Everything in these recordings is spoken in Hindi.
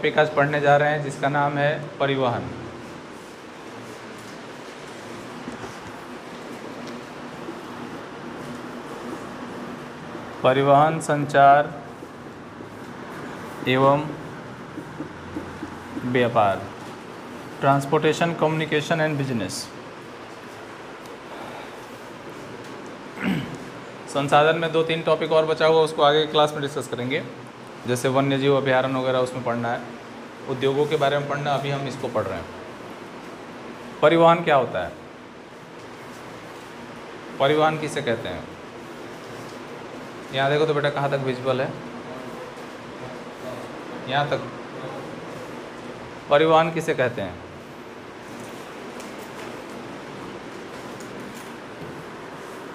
टॉपिक आज पढ़ने जा रहे हैं जिसका नाम है परिवहन। परिवहन, संचार एवं व्यापार, ट्रांसपोर्टेशन, कम्युनिकेशन एंड बिजनेस। संसाधन में 2-3 टॉपिक और बचा हुआ, उसको आगे क्लास में डिस्कस करेंगे। जैसे वन्य जीव अभयारण्य वगैरह उसमें पढ़ना है, उद्योगों के बारे में पढ़ना, अभी हम इसको पढ़ रहे हैं। परिवहन क्या होता है, परिवहन किसे कहते हैं? यहाँ देखो तो बेटा, कहाँ तक विजुअल है? यहाँ तक। परिवहन किसे कहते हैं?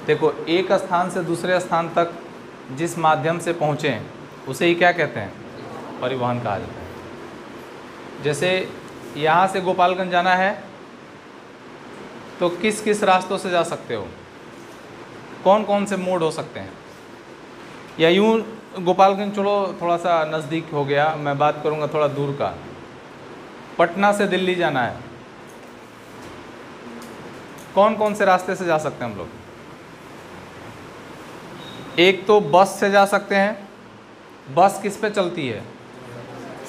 देखो, एक स्थान से दूसरे स्थान तक जिस माध्यम से पहुँचें उसे ही क्या कहते हैं? परिवहन कहा जाता है। जैसे यहाँ से गोपालगंज जाना है तो किस किस रास्तों से जा सकते हो, कौन कौन से मोड हो सकते हैं? या यूँ गोपालगंज चलो, थोड़ा सा नज़दीक हो गया, मैं बात करूँगा थोड़ा दूर का। पटना से दिल्ली जाना है, कौन कौन से रास्ते से जा सकते हैं हम लोग? एक तो बस से जा सकते हैं। बस किस पे चलती है?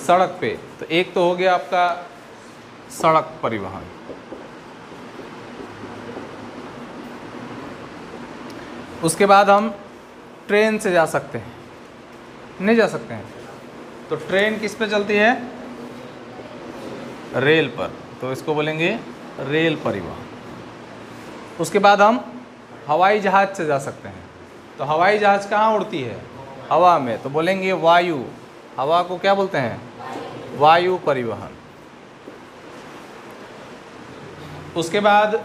सड़क पे। तो एक तो हो गया आपका सड़क परिवहन। उसके बाद हम ट्रेन से जा सकते हैं, नहीं जा सकते हैं? तो ट्रेन किस पे चलती है? रेल पर, तो इसको बोलेंगे रेल परिवहन। उसके बाद हम हवाई जहाज से जा सकते हैं। तो हवाई जहाज कहाँ उड़ती है? हवा में, तो बोलेंगे वायु। हवा को क्या बोलते हैं? वायु परिवहन। उसके बाद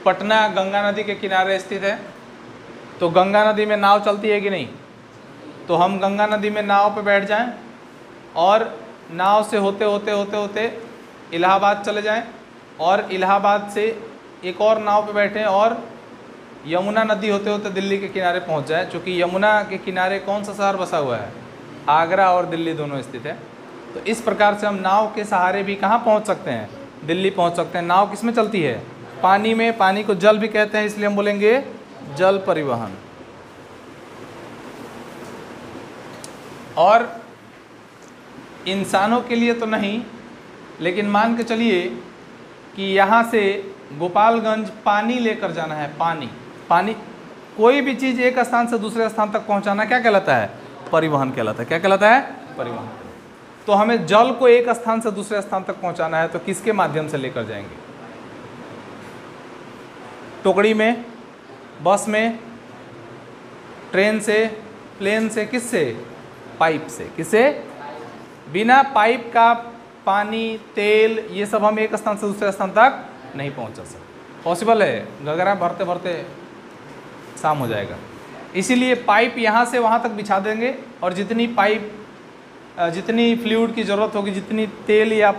पटना गंगा नदी के किनारे स्थित है, तो गंगा नदी में नाव चलती है कि नहीं? तो हम गंगा नदी में नाव पे बैठ जाएं और नाव से होते होते होते होते इलाहाबाद चले जाएं, और इलाहाबाद से एक और नाव पे बैठें और यमुना नदी होते होते दिल्ली के किनारे पहुंच जाए। चूँकि यमुना के किनारे कौन सा शहर बसा हुआ है? आगरा और दिल्ली दोनों स्थित है। तो इस प्रकार से हम नाव के सहारे भी कहाँ पहुंच सकते हैं? दिल्ली पहुंच सकते हैं। नाव किस में चलती है? पानी में। पानी को जल भी कहते हैं, इसलिए हम बोलेंगे जल परिवहन। और इंसानों के लिए तो नहीं, लेकिन मान के चलिए कि यहाँ से गोपालगंज पानी लेकर जाना है। पानी, कोई भी चीज़ एक स्थान से दूसरे स्थान तक पहुँचाना क्या कहलाता है? परिवहन कहलाता है। क्या कहलाता है? परिवहन। तो हमें जल को एक स्थान से दूसरे स्थान तक पहुँचाना है, तो किसके माध्यम से लेकर जाएंगे? टोकड़ी में, बस में, ट्रेन से, प्लेन से, किससे? पाइप से। किससे? बिना पाइप का पानी, तेल, ये सब हम एक स्थान से दूसरे स्थान तक नहीं पहुंचा सकते। पॉसिबल है? गगरा भरते भरते शाम हो जाएगा। इसीलिए पाइप यहाँ से वहाँ तक बिछा देंगे, और जितनी पाइप, जितनी फ्लूइड की ज़रूरत होगी, जितनी तेल या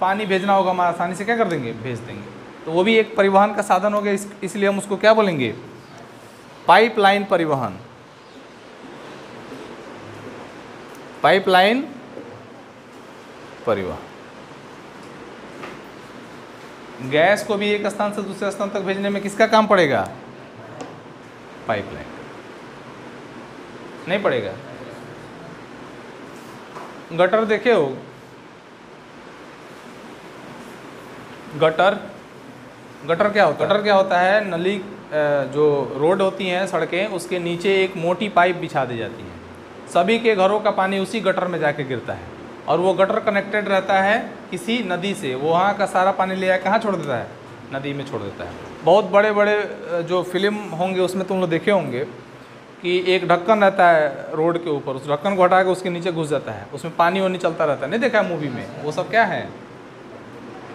पानी भेजना होगा, हम आसानी से क्या कर देंगे? भेज देंगे। तो वो भी एक परिवहन का साधन हो गया। इसलिए हम उसको क्या बोलेंगे? पाइपलाइन परिवहन। पाइपलाइन परिवहन। गैस को भी एक स्थान से दूसरे स्थान तक भेजने में किसका काम पड़ेगा? पाइपलाइन। नहीं पड़ेगा? गटर देखे हो? गटर क्या होता है? गटर क्या होता है? नली, जो रोड होती हैं, सड़कें, उसके नीचे एक मोटी पाइप बिछा दी जाती है। सभी के घरों का पानी उसी गटर में जाके गिरता है, और वो गटर कनेक्टेड रहता है किसी नदी से। वो वहाँ का सारा पानी ले आकर कहाँ छोड़ देता है? नदी में छोड़ देता है। बहुत बड़े बड़े जो फिल्म होंगे उसमें तुम लोग देखे होंगे कि एक ढक्कन रहता है रोड के ऊपर, उस ढक्कन को हटा के उसके नीचे घुस जाता है, उसमें पानी वानी चलता रहता है। नहीं देखा है मूवी में? वो सब क्या है?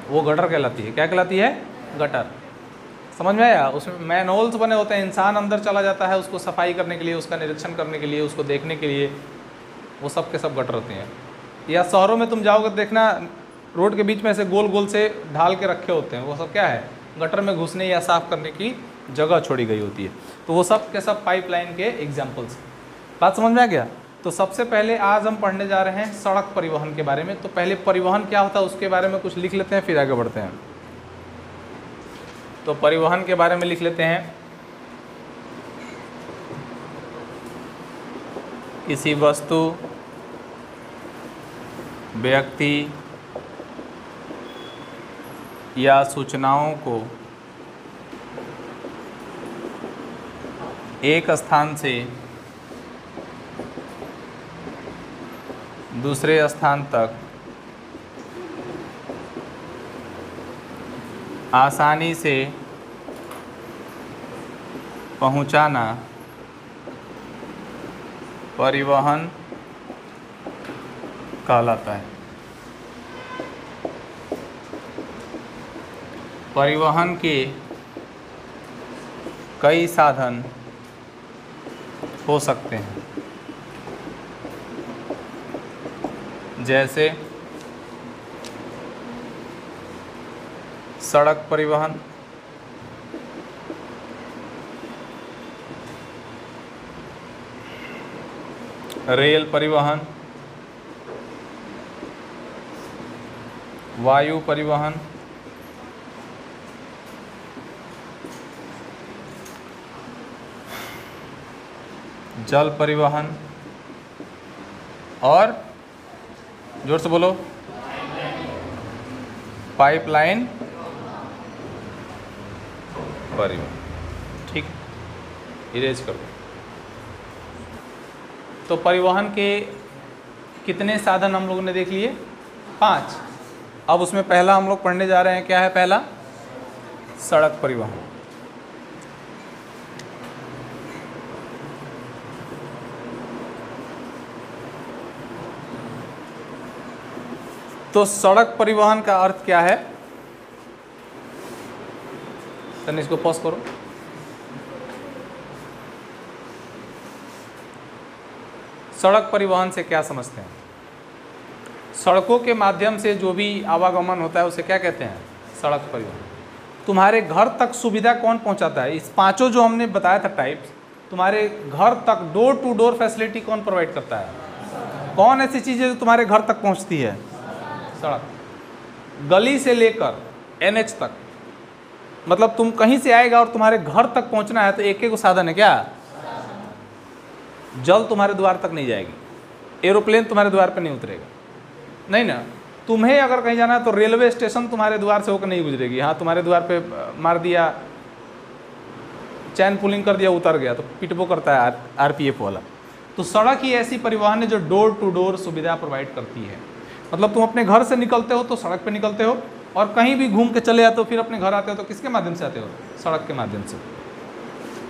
वो गटर कहलाती है। क्या कहलाती है? गटर। समझ में आया? उसमें मैनहोल्स बने होते हैं, इंसान अंदर चला जाता है उसको सफाई करने के लिए, उसका निरीक्षण करने के लिए, उसको देखने के लिए। वो सब के सब गटर होते हैं। या शहरों में तुम जाओगे देखना, रोड के बीच में ऐसे गोल गोल से ढाल के रखे होते हैं, वो सब क्या है? गटर में घुसने या साफ़ करने की जगह छोड़ी गई होती है। तो वो सब के सब पाइपलाइन के एग्जाम्पल्स। बात समझ में आ गया? तो सबसे पहले आज हम पढ़ने जा रहे हैं सड़क परिवहन के बारे में। तो पहले परिवहन क्या होता है उसके बारे में कुछ लिख लेते हैं, फिर आगे बढ़ते हैं। तो परिवहन के बारे में लिख लेते हैं, किसी वस्तु, व्यक्ति या सूचनाओं को एक स्थान से दूसरे स्थान तक आसानी से पहुंचाना परिवहन कहलाता है। परिवहन के कई साधन हो सकते हैं, जैसे सड़क परिवहन, रेल परिवहन, वायु परिवहन, जल परिवहन और जोर से बोलो पाइपलाइन परिवहन। ठीक, इरेज करो। तो परिवहन के कितने साधन हम लोगों ने देख लिए? 5। अब उसमें पहला हम लोग पढ़ने जा रहे हैं, क्या है पहला? सड़क परिवहन। तो सड़क परिवहन का अर्थ क्या है? तने इसको पॉज करो। सड़क परिवहन से क्या समझते हैं? सड़कों के माध्यम से जो भी आवागमन होता है उसे क्या कहते हैं? सड़क परिवहन। तुम्हारे घर तक सुविधा कौन पहुंचाता है? इस 5 जो हमने बताया था टाइप्स, तुम्हारे घर तक डोर टू डोर फैसिलिटी कौन प्रोवाइड करता है? कौन ऐसी चीज़ है जो तुम्हारे घर तक पहुंचती है? सड़क। गली से लेकर NH तक, मतलब तुम कहीं से आएगा और तुम्हारे घर तक पहुंचना है तो एक एक साधन है। क्या? जल तुम्हारे द्वार तक नहीं जाएगी, एरोप्लेन तुम्हारे द्वार पे नहीं उतरेगा, नहीं ना। तुम्हें अगर कहीं जाना है तो रेलवे स्टेशन तुम्हारे द्वार से होकर नहीं गुजरेगी। हाँ, तुम्हारे द्वार पे मार दिया, चैन पुलिंग कर दिया, उतर गया तो पिटबो करता है RPF वाला। तो सड़क ही ऐसी परिवहन है जो डोर टू डोर सुविधा प्रोवाइड करती है। मतलब तुम अपने घर से निकलते हो तो सड़क पे निकलते हो, और कहीं भी घूम के चले जाते हो, फिर अपने घर आते हो तो किसके माध्यम से आते हो? सड़क के माध्यम से।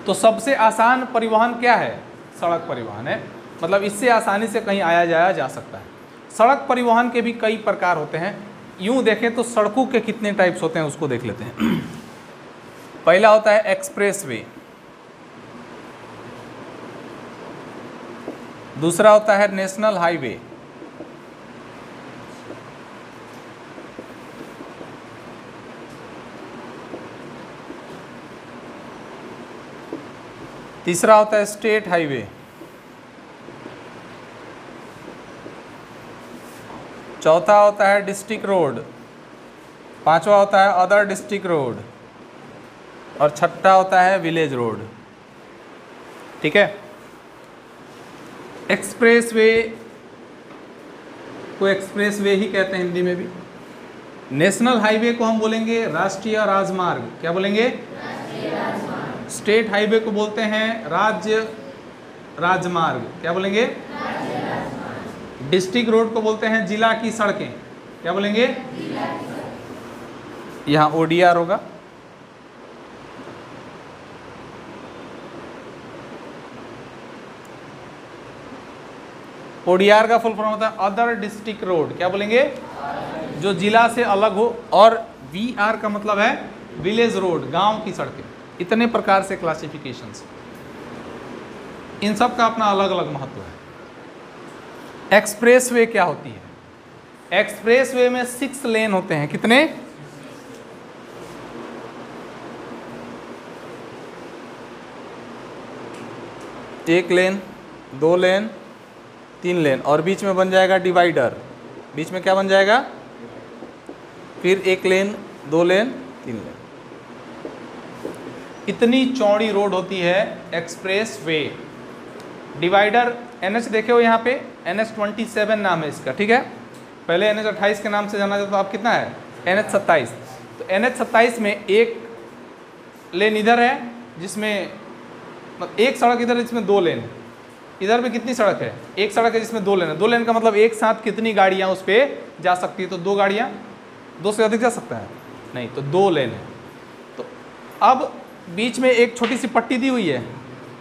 तो सबसे आसान परिवहन क्या है? सड़क परिवहन है। मतलब इससे आसानी से कहीं आया जाया जा सकता है। सड़क परिवहन के भी कई प्रकार होते हैं। यूँ देखें तो सड़कों के कितने टाइप्स होते हैं उसको देख लेते हैं। पहला होता है एक्सप्रेस वे, दूसरा होता है नेशनल हाईवे, तीसरा होता है स्टेट हाईवे, चौथा होता है डिस्ट्रिक्ट रोड, पांचवा होता है अदर डिस्ट्रिक्ट रोड, और छठा होता है विलेज रोड। ठीक है। एक्सप्रेस वे को एक्सप्रेस वे ही कहते हैं हिंदी में भी। नेशनल हाईवे को हम बोलेंगे राष्ट्रीय राजमार्ग। क्या बोलेंगे? राष्ट्रीय राजमार्ग। स्टेट हाईवे को बोलते हैं राज्य राजमार्ग। क्या बोलेंगे? राज्य राजमार्ग। डिस्ट्रिक्ट रोड को बोलते हैं जिला की सड़कें। क्या बोलेंगे? जिला की सड़कें। यहाँ ODR होगा। ODR का फुल फॉर्म होता है अदर डिस्ट्रिक्ट रोड। क्या बोलेंगे? जो जिला से अलग हो। और VR का मतलब है विलेज रोड, गांव की सड़कें। इतने प्रकार से क्लासिफिकेशंस, इन सब का अपना अलग अलग महत्व है। एक्सप्रेस वे क्या होती है? एक्सप्रेस वे में 6 लेन होते हैं। कितने? 1 लेन, 2 लेन, 3 लेन, और बीच में बन जाएगा डिवाइडर। बीच में क्या बन जाएगा? फिर 1 लेन, 2 लेन, 3 लेन। इतनी चौड़ी रोड होती है एक्सप्रेस वे। डिवाइडर NH देखे हो यहाँ पे, NH27 नाम है इसका, ठीक है। पहले NH28 के नाम से जाना जाता, तो अब कितना है? NH27। तो NH27 में एक लेन इधर है जिसमें एक सड़क इधर है जिसमें 2 लेन, इधर भी कितनी सड़क है? एक सड़क है जिसमें 2 लेन है। 2 लेन का मतलब एक साथ कितनी गाड़ियाँ उस पर जा सकती है? तो 2 गाड़ियाँ, 2 से अधिक जा सकता है नहीं, तो 2 लेन है। तो अब बीच में एक छोटी सी पट्टी दी हुई है,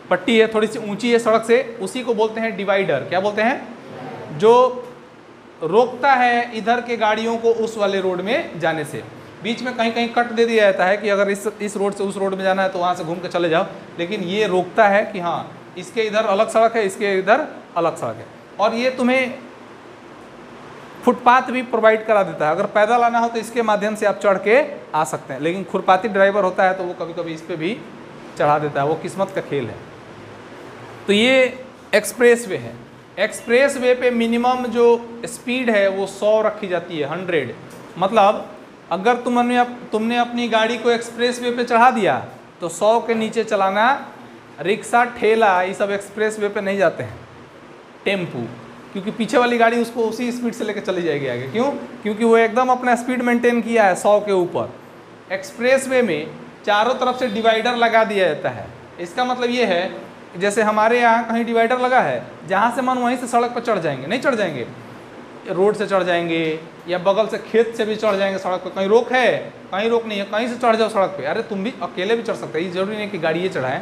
पट्टी है, थोड़ी सी ऊंची है सड़क से, उसी को बोलते हैं डिवाइडर। क्या बोलते हैं? जो रोकता है इधर के गाड़ियों को उस वाले रोड में जाने से। बीच में कहीं कहीं कट दे दिया जाता है कि अगर इस रोड से उस रोड में जाना है तो वहाँ से घूम के चले जाओ, लेकिन ये रोकता है कि हाँ इसके इधर अलग सड़क है, इसके इधर अलग सड़क है। और ये तुम्हें फुटपाथ भी प्रोवाइड करा देता है। अगर पैदल आना हो तो इसके माध्यम से आप चढ़ के आ सकते हैं, लेकिन खुरपाती ड्राइवर होता है तो वो कभी कभी इस पर भी चढ़ा देता है, वो किस्मत का खेल है। तो ये एक्सप्रेस वे है। एक्सप्रेस वे पे मिनिमम जो स्पीड है वो 100 रखी जाती है, 100। मतलब अगर तुमने अपनी गाड़ी को एक्सप्रेस वे पे चढ़ा दिया तो 100 के नीचे चलाना। रिक्शा, ठेला, ये सब एक्सप्रेस वे पे नहीं जाते हैं, टेम्पू, क्योंकि पीछे वाली गाड़ी उसको उसी स्पीड से लेकर चली जाएगी आगे। क्यों? क्योंकि वो एकदम अपना स्पीड मेंटेन किया है 100 के ऊपर। एक्सप्रेस वे में चारों तरफ से डिवाइडर लगा दिया जाता है। इसका मतलब ये है जैसे हमारे यहाँ कहीं डिवाइडर लगा है, जहाँ से मन वहीं से सड़क पर चढ़ जाएंगे, नहीं चढ़ जाएंगे, रोड से चढ़ जाएंगे या बगल से खेत से भी चढ़ जाएंगे सड़क पर। कहीं रोक है? कहीं रोक नहीं है, कहीं से चढ़ जाओ सड़क पे। अरे तुम भी अकेले भी चढ़ सकते हैं, ये जरूरी नहीं कि गाड़ी ये चढ़ाएं,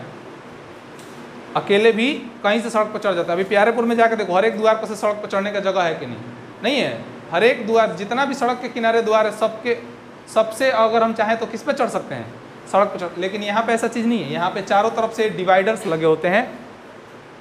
अकेले भी कहीं से सड़क पर चढ़ जाता है। अभी प्यारेपुर में जाकर देखो, हर एक द्वार पर से सड़क पर चढ़ने का जगह है कि नहीं? नहीं है। हर एक द्वार, जितना भी सड़क के किनारे द्वार है, सबसे अगर हम चाहें तो किस पे चढ़ सकते हैं? सड़क पर चढ़। लेकिन यहाँ पे ऐसा चीज़ नहीं है। यहाँ पे चारों तरफ से डिवाइडर्स लगे होते हैं,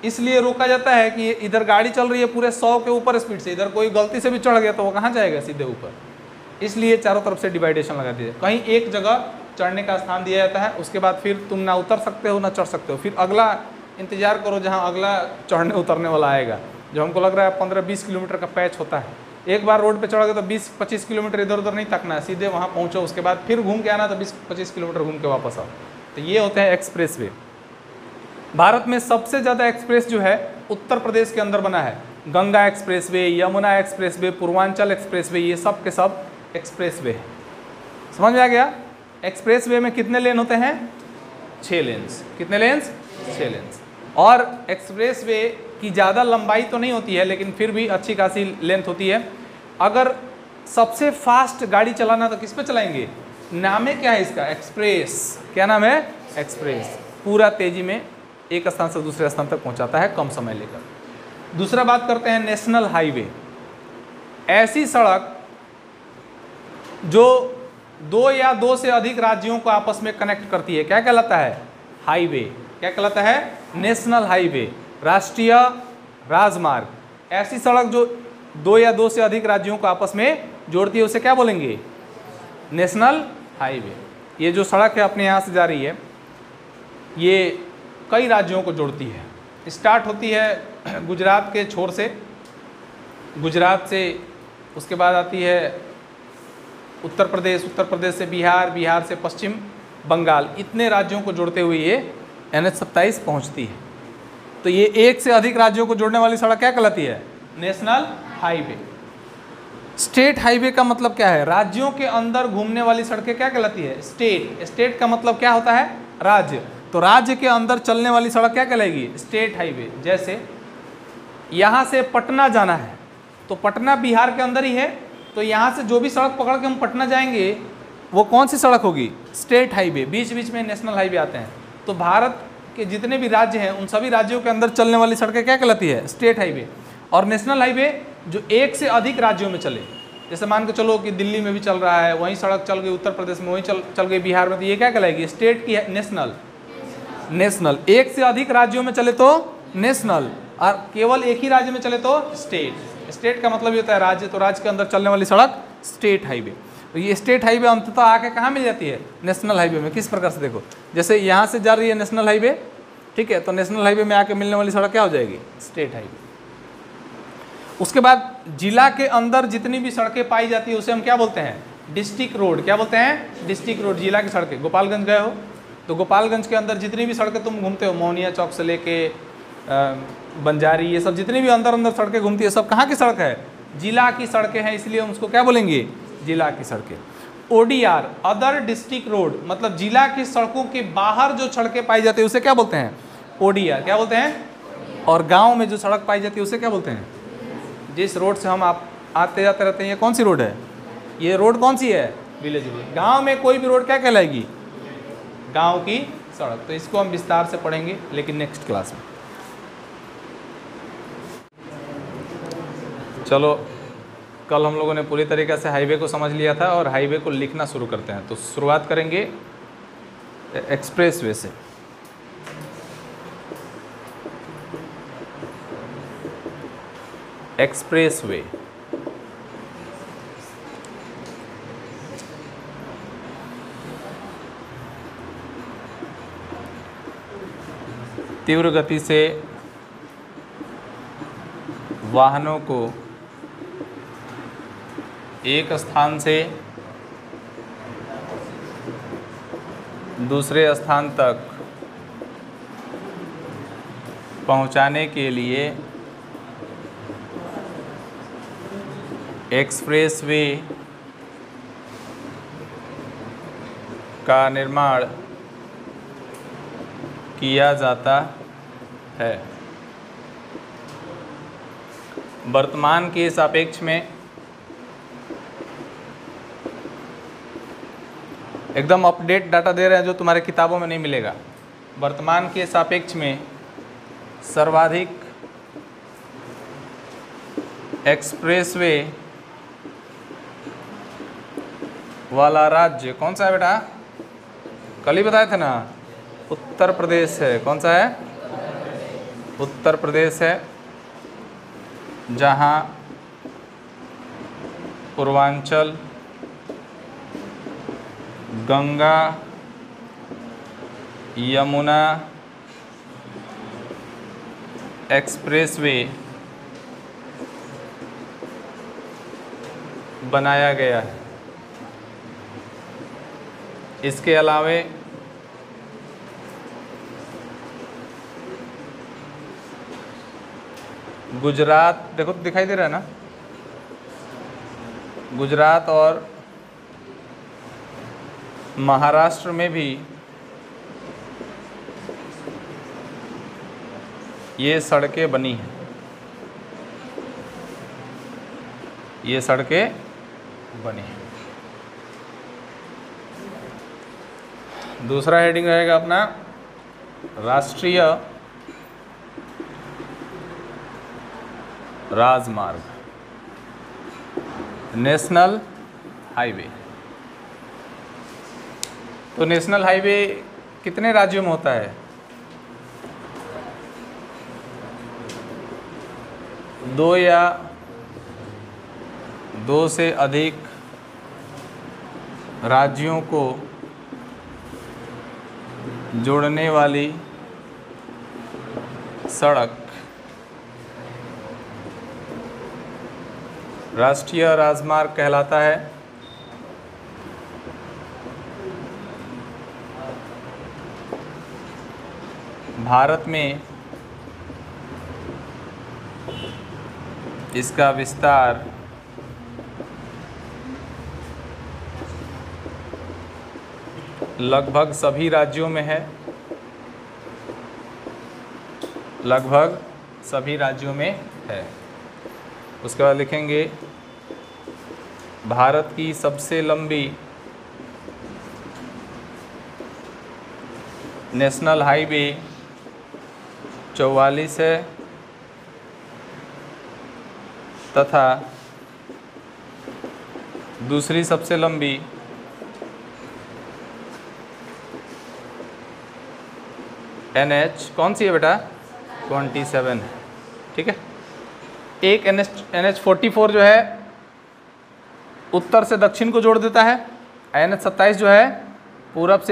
इसलिए रोका जाता है कि इधर गाड़ी चल रही है पूरे 100 के ऊपर स्पीड से, इधर कोई गलती से भी चढ़ गया तो वो कहाँ जाएगा? सीधे ऊपर। इसलिए चारों तरफ से डिवाइडेशन लगा दिया। कहीं एक जगह चढ़ने का स्थान दिया जाता है, उसके बाद फिर तुम ना उतर सकते हो ना चढ़ सकते हो। फिर अगला इंतजार करो जहाँ अगला चढ़ने उतरने वाला आएगा। जो हमको लग रहा है 15-20 किलोमीटर का पैच होता है। एक बार रोड पे चढ़ गए तो 20-25 किलोमीटर इधर उधर नहीं तकना है, सीधे वहाँ पहुँचो, उसके बाद फिर घूम के आना तो 20-25 किलोमीटर घूम के वापस आओ। तो ये होते हैं एक्सप्रेस वे। भारत में सबसे ज़्यादा एक्सप्रेस जो है उत्तर प्रदेश के अंदर बना है। Ganga express way, Yamuna express way, Purvanchal express way, ये सब के सब एक्सप्रेस वे है। समझ में आ गया? एक्सप्रेस वे में कितने लेन होते हैं? 6 लेन्स। कितने लेन्स? 6 लेन्स। और एक्सप्रेस वे की ज़्यादा लंबाई तो नहीं होती है, लेकिन फिर भी अच्छी खासी लेंथ होती है। अगर सबसे फास्ट गाड़ी चलाना तो किस पे चलाएंगे? नाम है क्या है इसका? एक्सप्रेस। क्या नाम है? एक्सप्रेस। पूरा तेजी में एक स्थान से दूसरे स्थान तक पहुंचाता है कम समय लेकर। दूसरा बात करते हैं नेशनल हाईवे। ऐसी सड़क जो 2 या 2 से अधिक राज्यों को आपस में कनेक्ट करती है, क्या कहलाता है? हाईवे। क्या कहलाता है? नेशनल हाईवे, राष्ट्रीय राजमार्ग। ऐसी सड़क जो 2 या 2 से अधिक राज्यों को आपस में जोड़ती है उसे क्या बोलेंगे? National highway. ये जो सड़क है अपने यहाँ से जा रही है, ये कई राज्यों को जोड़ती है। स्टार्ट होती है गुजरात के छोर से, गुजरात से उसके बाद आती है उत्तर प्रदेश, उत्तर प्रदेश से बिहार, बिहार से पश्चिम बंगाल। इतने राज्यों को जोड़ते हुए ये NH27 पहुंचती है। तो ये 1 से अधिक राज्यों को जोड़ने वाली सड़क क्या कहलाती है? National highway. स्टेट हाईवे का मतलब क्या है? राज्यों के अंदर घूमने वाली सड़कें क्या कहलाती है? स्टेट। स्टेट का मतलब क्या होता है? राज्य। तो राज्य के अंदर चलने वाली सड़क क्या कहलाएगी? State highway. जैसे यहाँ से पटना जाना है तो पटना बिहार के अंदर ही है, तो यहाँ से जो भी सड़क पकड़ के हम पटना जाएंगे वो कौन सी सड़क होगी? State highway. बीच बीच में नेशनल हाईवे आते हैं। तो भारत के जितने भी राज्य हैं उन सभी राज्यों के अंदर चलने वाली सड़कें क्या कहलाती है? State highway. और नेशनल हाईवे जो 1 से अधिक राज्यों में चले, जैसे मान के चलो कि दिल्ली में भी चल रहा है, वहीं सड़क चल गई उत्तर प्रदेश में, वहीं चल गई बिहार में, तो ये क्या कहलाएगी? स्टेट की है। नेशनल। नेशनल 1 से अधिक राज्यों में चले तो नेशनल, और केवल एक ही राज्य में चले तो स्टेट। स्टेट का मतलब ये होता है राज्य, तो राज्य के अंदर चलने वाली सड़क स्टेट हाईवे। तो ये स्टेट हाईवे अंततः आके कहाँ मिल जाती है? नेशनल हाईवे में। किस प्रकार से? देखो, जैसे यहाँ से जा रही है नेशनल हाईवे, ठीक है, तो नेशनल हाईवे में आके मिलने वाली सड़क क्या हो जाएगी? State highway. उसके बाद जिला के अंदर जितनी भी सड़कें पाई जाती है उसे हम क्या बोलते हैं? District road. क्या बोलते हैं? District road. जिला की सड़कें, गोपालगंज गए हो तो गोपालगंज के अंदर जितनी भी सड़कें तुम घूमते हो, मोहनिया चौक से लेके बंजारी, ये सब जितनी भी अंदर अंदर सड़कें घूमती है, सब कहाँ की सड़क है? जिला की सड़कें हैं, इसलिए हम उसको क्या बोलेंगे? जिला की सड़कें। ODR अदर डिस्ट्रिक्ट रोड, मतलब जिला की सड़कों के बाहर जो सड़कें पाई जाती है उसे क्या बोलते हैं? ODR। क्या बोलते हैं? और गांव में जो सड़क पाई जाती है उसे क्या बोलते हैं? जिस रोड से हम आप आते जाते रहते हैं, ये कौन सी रोड है? ये रोड कौन सी है? Village road. गांव में कोई भी रोड क्या कहलाएगी? गांव की सड़क। तो इसको हम विस्तार से पढ़ेंगे लेकिन नेक्स्ट क्लास में। चलो, कल हम लोगों ने पूरी तरीके से हाईवे को समझ लिया था और हाईवे को लिखना शुरू करते हैं। तो शुरुआत करेंगे एक्सप्रेसवे से। एक्सप्रेसवे तीव्र गति से वाहनों को एक स्थान से दूसरे स्थान तक पहुंचाने के लिए एक्सप्रेसवे का निर्माण किया जाता है। वर्तमान के सापेक्ष में एकदम अपडेट डाटा दे रहे हैं जो तुम्हारे किताबों में नहीं मिलेगा। वर्तमान के सापेक्ष में सर्वाधिक एक्सप्रेसवे वाला राज्य कौन सा है बेटा? कल ही बताए थे ना, उत्तर प्रदेश है। कौन सा है? उत्तर प्रदेश है, जहाँ पूर्वांचल गंगा यमुना एक्सप्रेसवे बनाया गया है। इसके अलावे गुजरात, देखो तो दिखाई दे रहा है ना, गुजरात और महाराष्ट्र में भी ये सड़कें बनी हैं। ये सड़कें बनी हैं। दूसरा हेडिंग रहेगा अपना राष्ट्रीय राजमार्ग, नेशनल हाईवे। तो नेशनल हाईवे कितने राज्यों में होता है? 2 या 2 से अधिक राज्यों को जोड़ने वाली सड़क राष्ट्रीय राजमार्ग कहलाता है। भारत में इसका विस्तार लगभग सभी राज्यों में है। लगभग सभी राज्यों में है। उसके बाद लिखेंगे भारत की सबसे लंबी नेशनल हाईवे 44 है तथा दूसरी सबसे लंबी NH कौन सी है बेटा? 27 है। ठीक है। एक NH 44 जो है उत्तर से दक्षिण को जोड़ देता है। NH 27 जो है पूरब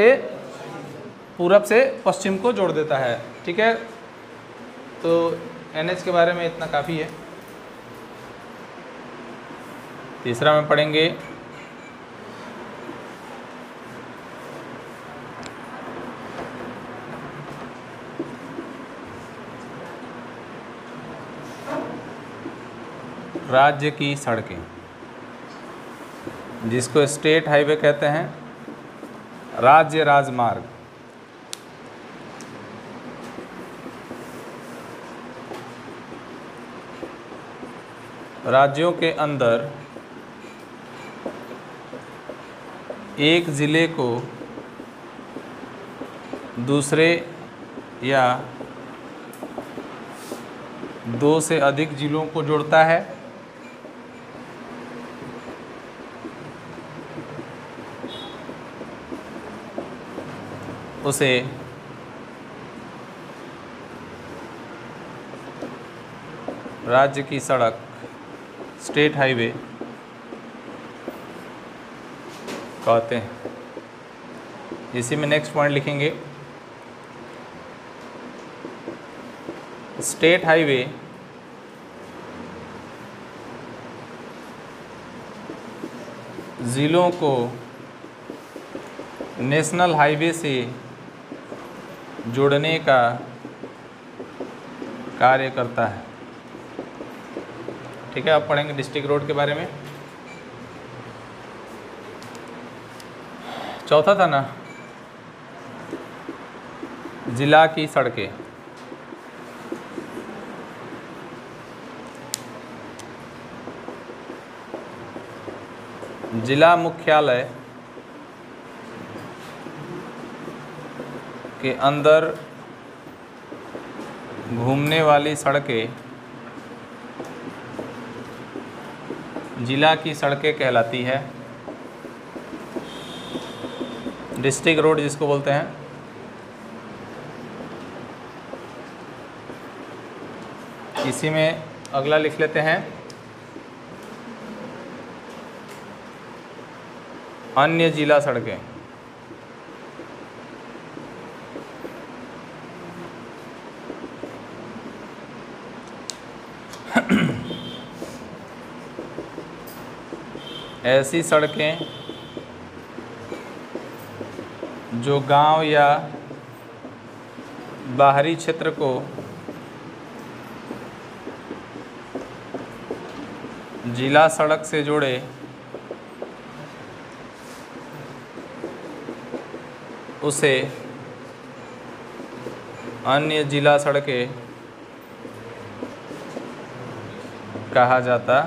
से पश्चिम को जोड़ देता है। ठीक है। तो NH के बारे में इतना काफ़ी है। तीसरा में पढ़ेंगे राज्य की सड़कें, जिसको स्टेट हाईवे कहते हैं, राज्य राजमार्ग। राज्यों के अंदर एक ज़िले को दूसरे या दो से अधिक ज़िलों को जोड़ता है। उसे राज्य की सड़क, स्टेट हाईवे कहते हैं। इसी में नेक्स्ट पॉइंट लिखेंगे, स्टेट हाईवे ज़िलों को नेशनल हाईवे से जोड़ने का कार्य करता है। ठीक है, अब पढ़ेंगे डिस्ट्रिक्ट रोड के बारे में। चौथा था ना, जिला की सड़कें। जिला मुख्यालय के अंदर घूमने वाली सड़कें जिला की सड़कें कहलाती है। डिस्ट्रिक्ट रोड जिसको बोलते हैं। इसी में अगला लिख लेते हैं, अन्य जिला सड़कें। ऐसी सड़कें जो गांव या बाहरी क्षेत्र को जिला सड़क से जोड़े, उसे अन्य जिला सड़कें कहा जाता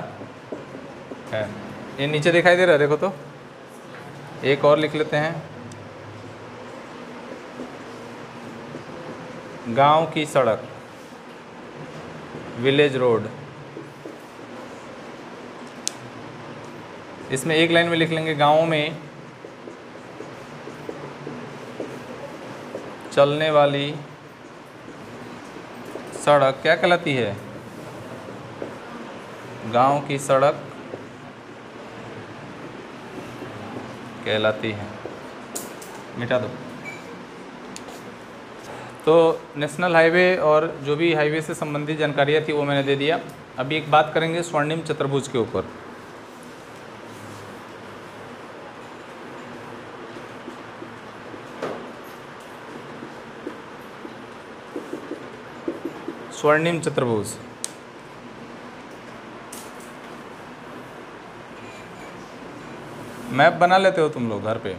है। ये नीचे दिखाई दे रहा है, देखो तो। एक और लिख लेते हैं, गांव की सड़क, विलेज रोड। इसमें एक लाइन में लिख लेंगे, गांवों में चलने वाली सड़क क्या कहलाती है? गांव की सड़क कहलाती है। मिटा दो। तो नेशनल हाईवे और जो भी हाईवे से संबंधित जानकारियाँ थी वो मैंने दे दिया। अभी एक बात करेंगे स्वर्णिम चतुर्भुज के ऊपर। स्वर्णिम चतुर्भुज मैप बना लेते हो तुम लोग घर पे?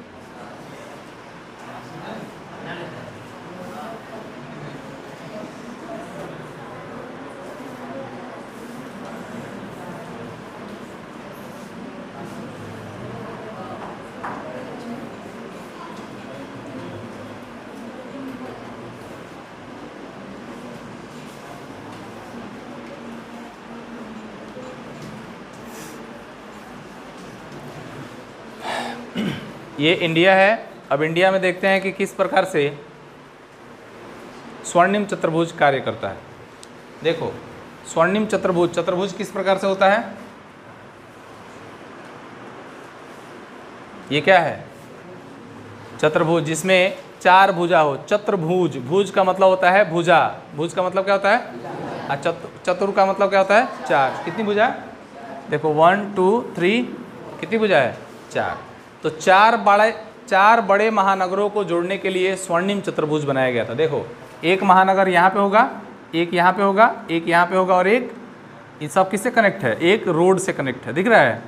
ये इंडिया है। अब इंडिया में देखते हैं कि किस प्रकार से स्वर्णिम चतुर्भुज कार्य करता है। देखो, स्वर्णिम चतुर्भुज, चतुर्भुज किस प्रकार से होता है? ये क्या है? चतुर्भुज, जिसमें चार भुजा हो। चतुर्भुज, भुज का मतलब होता है भुजा। भुज का मतलब क्या होता है? चतुर का मतलब क्या होता है? चार। कितनी भुजा? देखो 1 2 3 कितनी भुजा है? 4। तो चार बड़े महानगरों को जोड़ने के लिए स्वर्णिम चतुर्भुज बनाया गया था। देखो एक महानगर यहाँ पे होगा, एक यहाँ पे होगा, एक यहाँ पे होगा और एक, इन सब किससे कनेक्ट है? एक रोड से कनेक्ट है, दिख रहा है?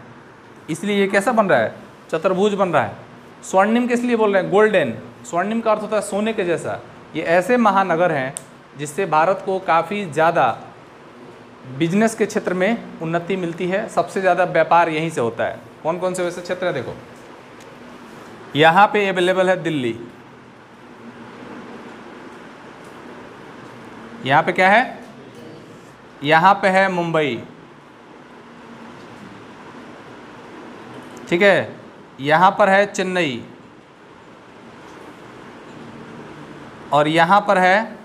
इसलिए ये कैसा बन रहा है? चतुर्भुज बन रहा है। स्वर्णिम किस लिए बोल रहे हैं? गोल्डन। स्वर्णिम का अर्थ होता है सोने के जैसा। ये ऐसे महानगर हैं जिससे भारत को काफ़ी ज़्यादा बिजनेस के क्षेत्र में उन्नति मिलती है। सबसे ज़्यादा व्यापार यहीं से होता है। कौन कौन से वैसे क्षेत्र है? देखो यहाँ पे अवेलेबल है दिल्ली, यहाँ पे क्या है? यहाँ पे है मुंबई, ठीक है? यहाँ पर है चेन्नई और यहाँ पर है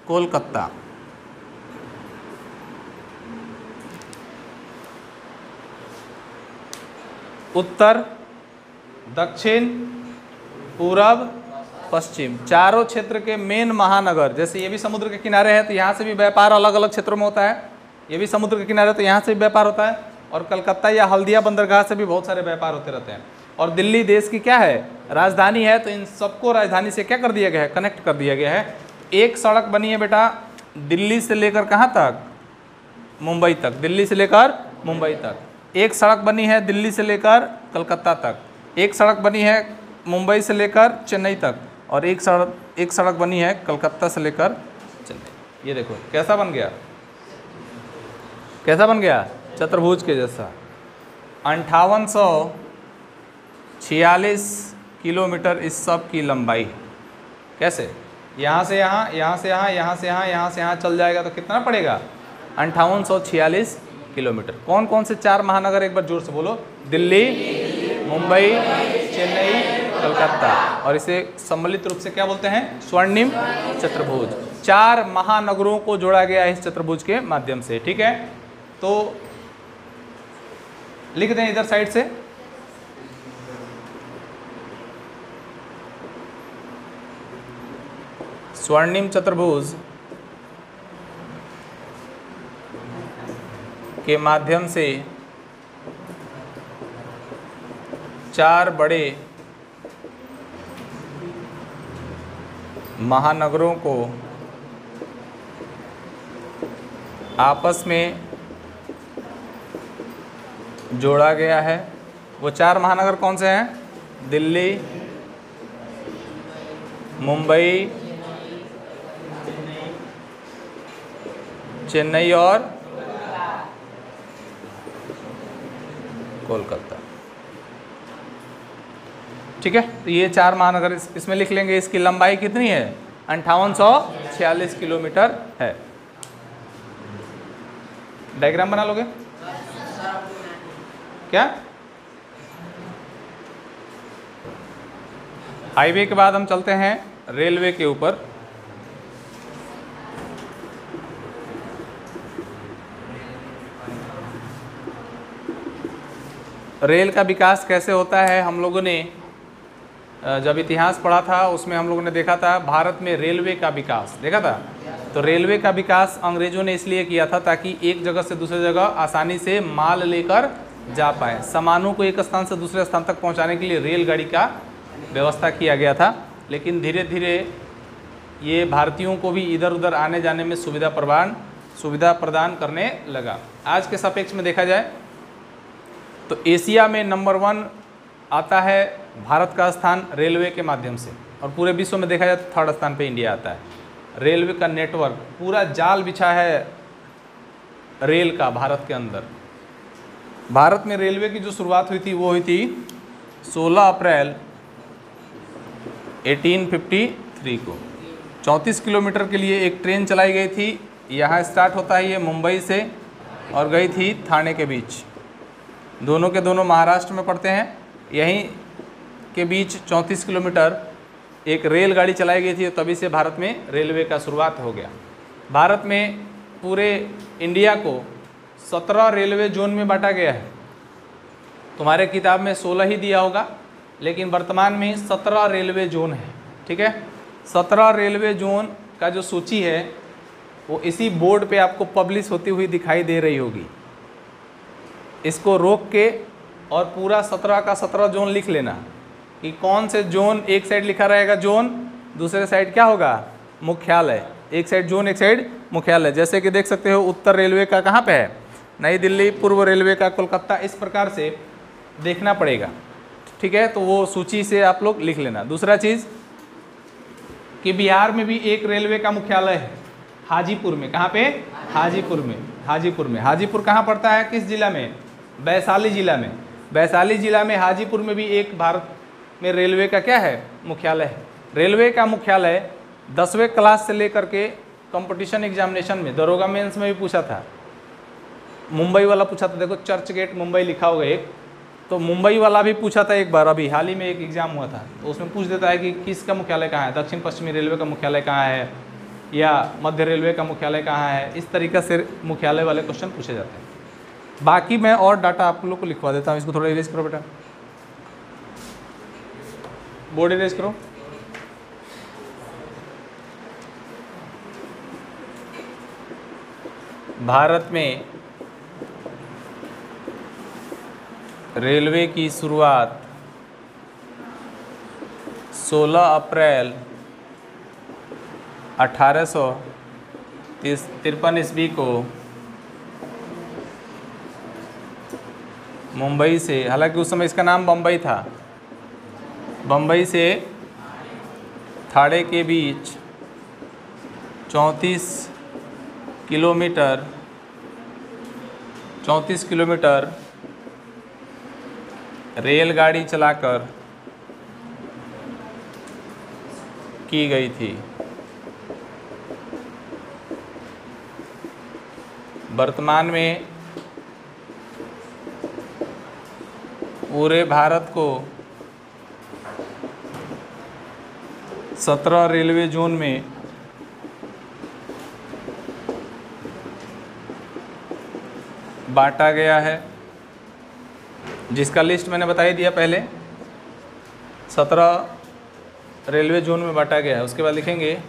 कोलकाता। उत्तर, दक्षिण, पूरब, पश्चिम, चारों क्षेत्र के मेन महानगर। जैसे ये भी समुद्र के किनारे है तो यहाँ से भी व्यापार अलग अलग क्षेत्रों में होता है। ये भी समुद्र के किनारे तो यहाँ से भी व्यापार होता है। और कलकत्ता या हल्दिया बंदरगाह से भी बहुत सारे व्यापार होते रहते हैं। और दिल्ली देश की क्या है? राजधानी है। तो इन सबको राजधानी से क्या कर दिया गया है? कनेक्ट कर दिया गया है। एक सड़क बनी है बेटा दिल्ली से लेकर कहाँ तक? मुंबई तक। दिल्ली से लेकर मुंबई तक। एक सड़क बनी है दिल्ली से लेकर कलकत्ता तक। एक सड़क बनी है मुंबई से लेकर चेन्नई तक। और एक सड़क बनी है कलकत्ता से लेकर चेन्नई। ये देखो कैसा बन गया? कैसा बन गया? चतुर्भुज के जैसा। 5846 किलोमीटर इस सब की लंबाई। कैसे? यहाँ से यहाँ, यहाँ से यहाँ, यहाँ से यहाँ, यहाँ से यहाँ चल जाएगा तो कितना पड़ेगा? 5846 किलोमीटर। कौन कौन से चार महानगर? एक बार जोर से बोलो। दिल्ली, मुंबई, चेन्नई, कलकत्ता। और इसे सम्मिलित रूप से क्या बोलते हैं? स्वर्णिम चतुर्भुज। चार महानगरों को जोड़ा गया इस चतुर्भुज के माध्यम से, ठीक है? तो लिख दें इधर साइड से। स्वर्णिम चतुर्भुज के माध्यम से चार बड़े महानगरों को आपस में जोड़ा गया है। वो चार महानगर कौन से हैं? दिल्ली, मुंबई, चेन्नई और कोलकाता, ठीक है? तो ये चार महानगर इसमें लिख लेंगे। इसकी लंबाई कितनी है? 5846 किलोमीटर है। डायग्राम बना लोगे क्या? हाईवे के बाद हम चलते हैं रेलवे के ऊपर। रेल का विकास कैसे होता है? हम लोगों ने जब इतिहास पढ़ा था उसमें हम लोगों ने देखा था भारत में रेलवे का विकास देखा था। तो रेलवे का विकास अंग्रेजों ने इसलिए किया था ताकि एक जगह से दूसरी जगह आसानी से माल लेकर जा पाए। सामानों को एक स्थान से दूसरे स्थान तक पहुंचाने के लिए रेलगाड़ी का व्यवस्था किया गया था। लेकिन धीरे धीरे ये भारतीयों को भी इधर उधर आने जाने में सुविधा प्रदान करने लगा। आज के सापेक्ष में देखा जाए तो एशिया में नंबर 1 आता है भारत का स्थान रेलवे के माध्यम से। और पूरे विश्व में देखा जाए तो 3rd स्थान पे इंडिया आता है। रेलवे का नेटवर्क पूरा जाल बिछा है रेल का भारत के अंदर। भारत में रेलवे की जो शुरुआत हुई थी वो हुई थी 16 अप्रैल 1853 को। 34 किलोमीटर के लिए एक ट्रेन चलाई गई थी। यहाँ स्टार्ट होता है ये मुंबई से और गई थी ठाणे के बीच। दोनों के दोनों महाराष्ट्र में पड़ते हैं। यहीं के बीच 34 किलोमीटर एक रेलगाड़ी चलाई गई थी। तभी से भारत में रेलवे का शुरुआत हो गया। भारत में पूरे इंडिया को 17 रेलवे जोन में बांटा गया है। तुम्हारे किताब में 16 ही दिया होगा, लेकिन वर्तमान में 17 रेलवे जोन है, ठीक है? 17 रेलवे जोन का जो सूची है वो इसी बोर्ड पे आपको पब्लिश होती हुई दिखाई दे रही होगी। इसको रोक के और पूरा 17 का 17 जोन लिख लेना कि कौन से जोन, एक साइड लिखा रहेगा जोन, दूसरे साइड क्या होगा, मुख्यालय। एक साइड जोन, एक साइड मुख्यालय। जैसे कि देख सकते हो उत्तर रेलवे का कहाँ पे है, नई दिल्ली, पूर्व रेलवे का कोलकाता, इस प्रकार से देखना पड़ेगा। ठीक है, तो वो सूची से आप लोग लिख लेना। दूसरा चीज़ कि बिहार में भी एक रेलवे का मुख्यालय है, हाजीपुर में। कहाँ पे, हाजीपुर में। हाजीपुर में, हाजीपुर कहाँ पड़ता है, किस जिला में, वैशाली जिला में। वैशाली जिला में हाजीपुर में भी एक भारत में रेलवे का क्या है, मुख्यालय है। रेलवे का मुख्यालय 10वें क्लास से लेकर के कंपटीशन एग्जामिनेशन में, दरोगा मेंस में भी पूछा था, मुंबई वाला पूछा था। देखो चर्च गेट मुंबई लिखा होगा एक, तो मुंबई वाला भी पूछा था एक बार, अभी हाल ही में एक एग्जाम हुआ था, तो उसमें पूछ देता है कि किसका मुख्यालय कहाँ है, दक्षिण पश्चिमी रेलवे का मुख्यालय कहाँ है, या मध्य रेलवे का मुख्यालय कहाँ है। इस तरीक़े से मुख्यालय वाले क्वेश्चन पूछे जाते हैं। बाकी मैं और डाटा आप लोग को लिखवा देता हूँ। इसको थोड़ा इरेज करो बेटा, बोर्ड इरेज करो। भारत में रेलवे की शुरुआत 16 अप्रैल 1853 ईस्वी को मुंबई से, हालांकि उस समय इसका नाम बम्बई था, बम्बई से थाड़े के बीच 34 किलोमीटर रेलगाड़ी चलाकर की गई थी। वर्तमान में पूरे भारत को 17 रेलवे जोन में बांटा गया है, जिसका लिस्ट मैंने बता ही दिया पहले। 17 रेलवे जोन में बांटा गया है। उसके बाद लिखेंगे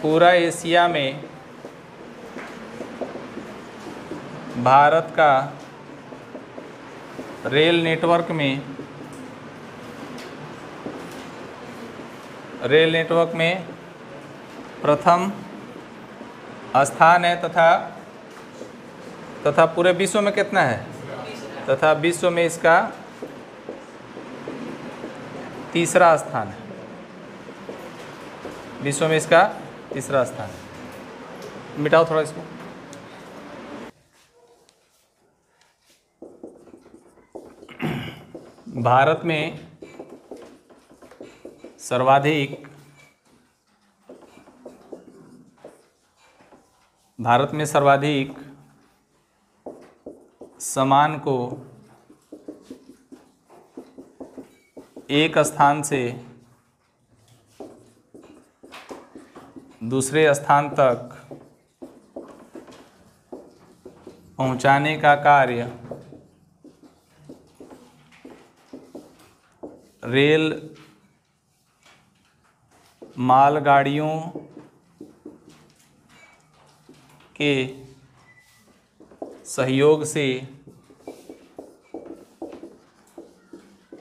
पूरा एशिया में भारत का रेल नेटवर्क में प्रथम स्थान है, तथा पूरे विश्व में कितना है, तथा विश्व में इसका तीसरा स्थान है। विश्व में इसका तीसरा स्थान है। मिटाओ थोड़ा इसको। भारत में सर्वाधिक सामान को एक स्थान से दूसरे स्थान तक पहुंचाने का कार्य रेल मालगाड़ियों के सहयोग से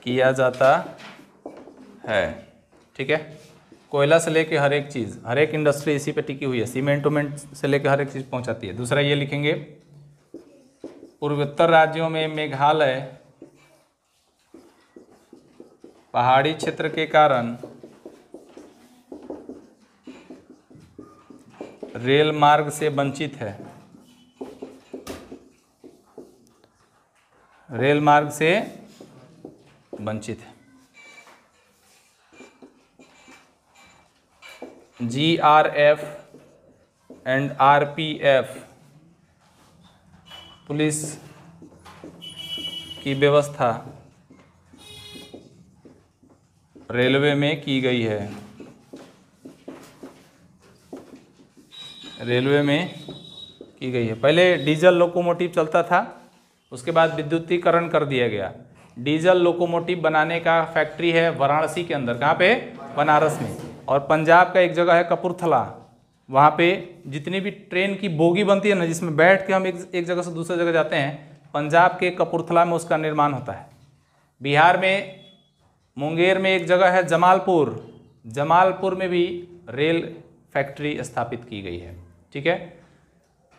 किया जाता है। ठीक है, कोयला से लेके हर एक चीज़, हर एक इंडस्ट्री इसी पे टिकी हुई है। सीमेंट उमेंट से लेके हर एक चीज़ पहुंचाती है। दूसरा ये लिखेंगे पूर्वोत्तर राज्यों में मेघालय पहाड़ी क्षेत्र के कारण रेल मार्ग से वंचित है। रेल मार्ग से वंचित है। GRF एंड RPF पुलिस की व्यवस्था रेलवे में की गई है। रेलवे में की गई है। पहले डीजल लोकोमोटिव चलता था, उसके बाद विद्युतीकरण कर दिया गया। डीजल लोकोमोटिव बनाने का फैक्ट्री है वाराणसी के अंदर। कहाँ पे? बनारस में। और पंजाब का एक जगह है कपूरथला, वहाँ पे जितनी भी ट्रेन की बोगी बनती है ना, जिसमें बैठ के हम एक जगह से दूसरी जगह जाते हैं, पंजाब के कपूरथला में उसका निर्माण होता है। बिहार में मुंगेर में एक जगह है जमालपुर, जमालपुर में भी रेल फैक्ट्री स्थापित की गई है। ठीक है।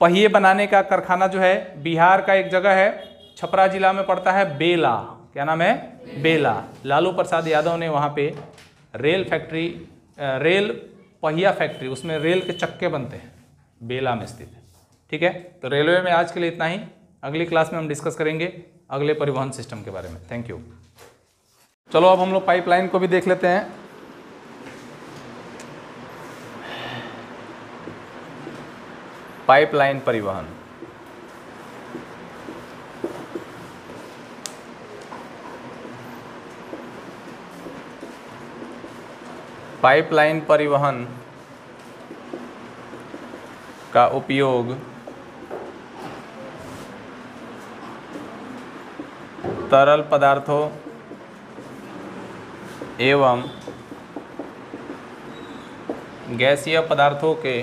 पहिए बनाने का कारखाना जो है बिहार का एक जगह है, छपरा जिला में पड़ता है, बेला। क्या नाम है? बेला। लालू प्रसाद यादव ने वहाँ पे रेल फैक्ट्री, रेल पहिया फैक्ट्री, उसमें रेल के चक्के बनते हैं, बेला में स्थित है। ठीक है। तो रेलवे में आज के लिए इतना ही। अगली क्लास में हम डिस्कस करेंगे अगले परिवहन सिस्टम के बारे में। Thank you. चलो अब हम लोग पाइपलाइन को भी देख लेते हैं। पाइपलाइन परिवहन, पाइपलाइन परिवहन का उपयोग तरल पदार्थों एवं गैसीय पदार्थों के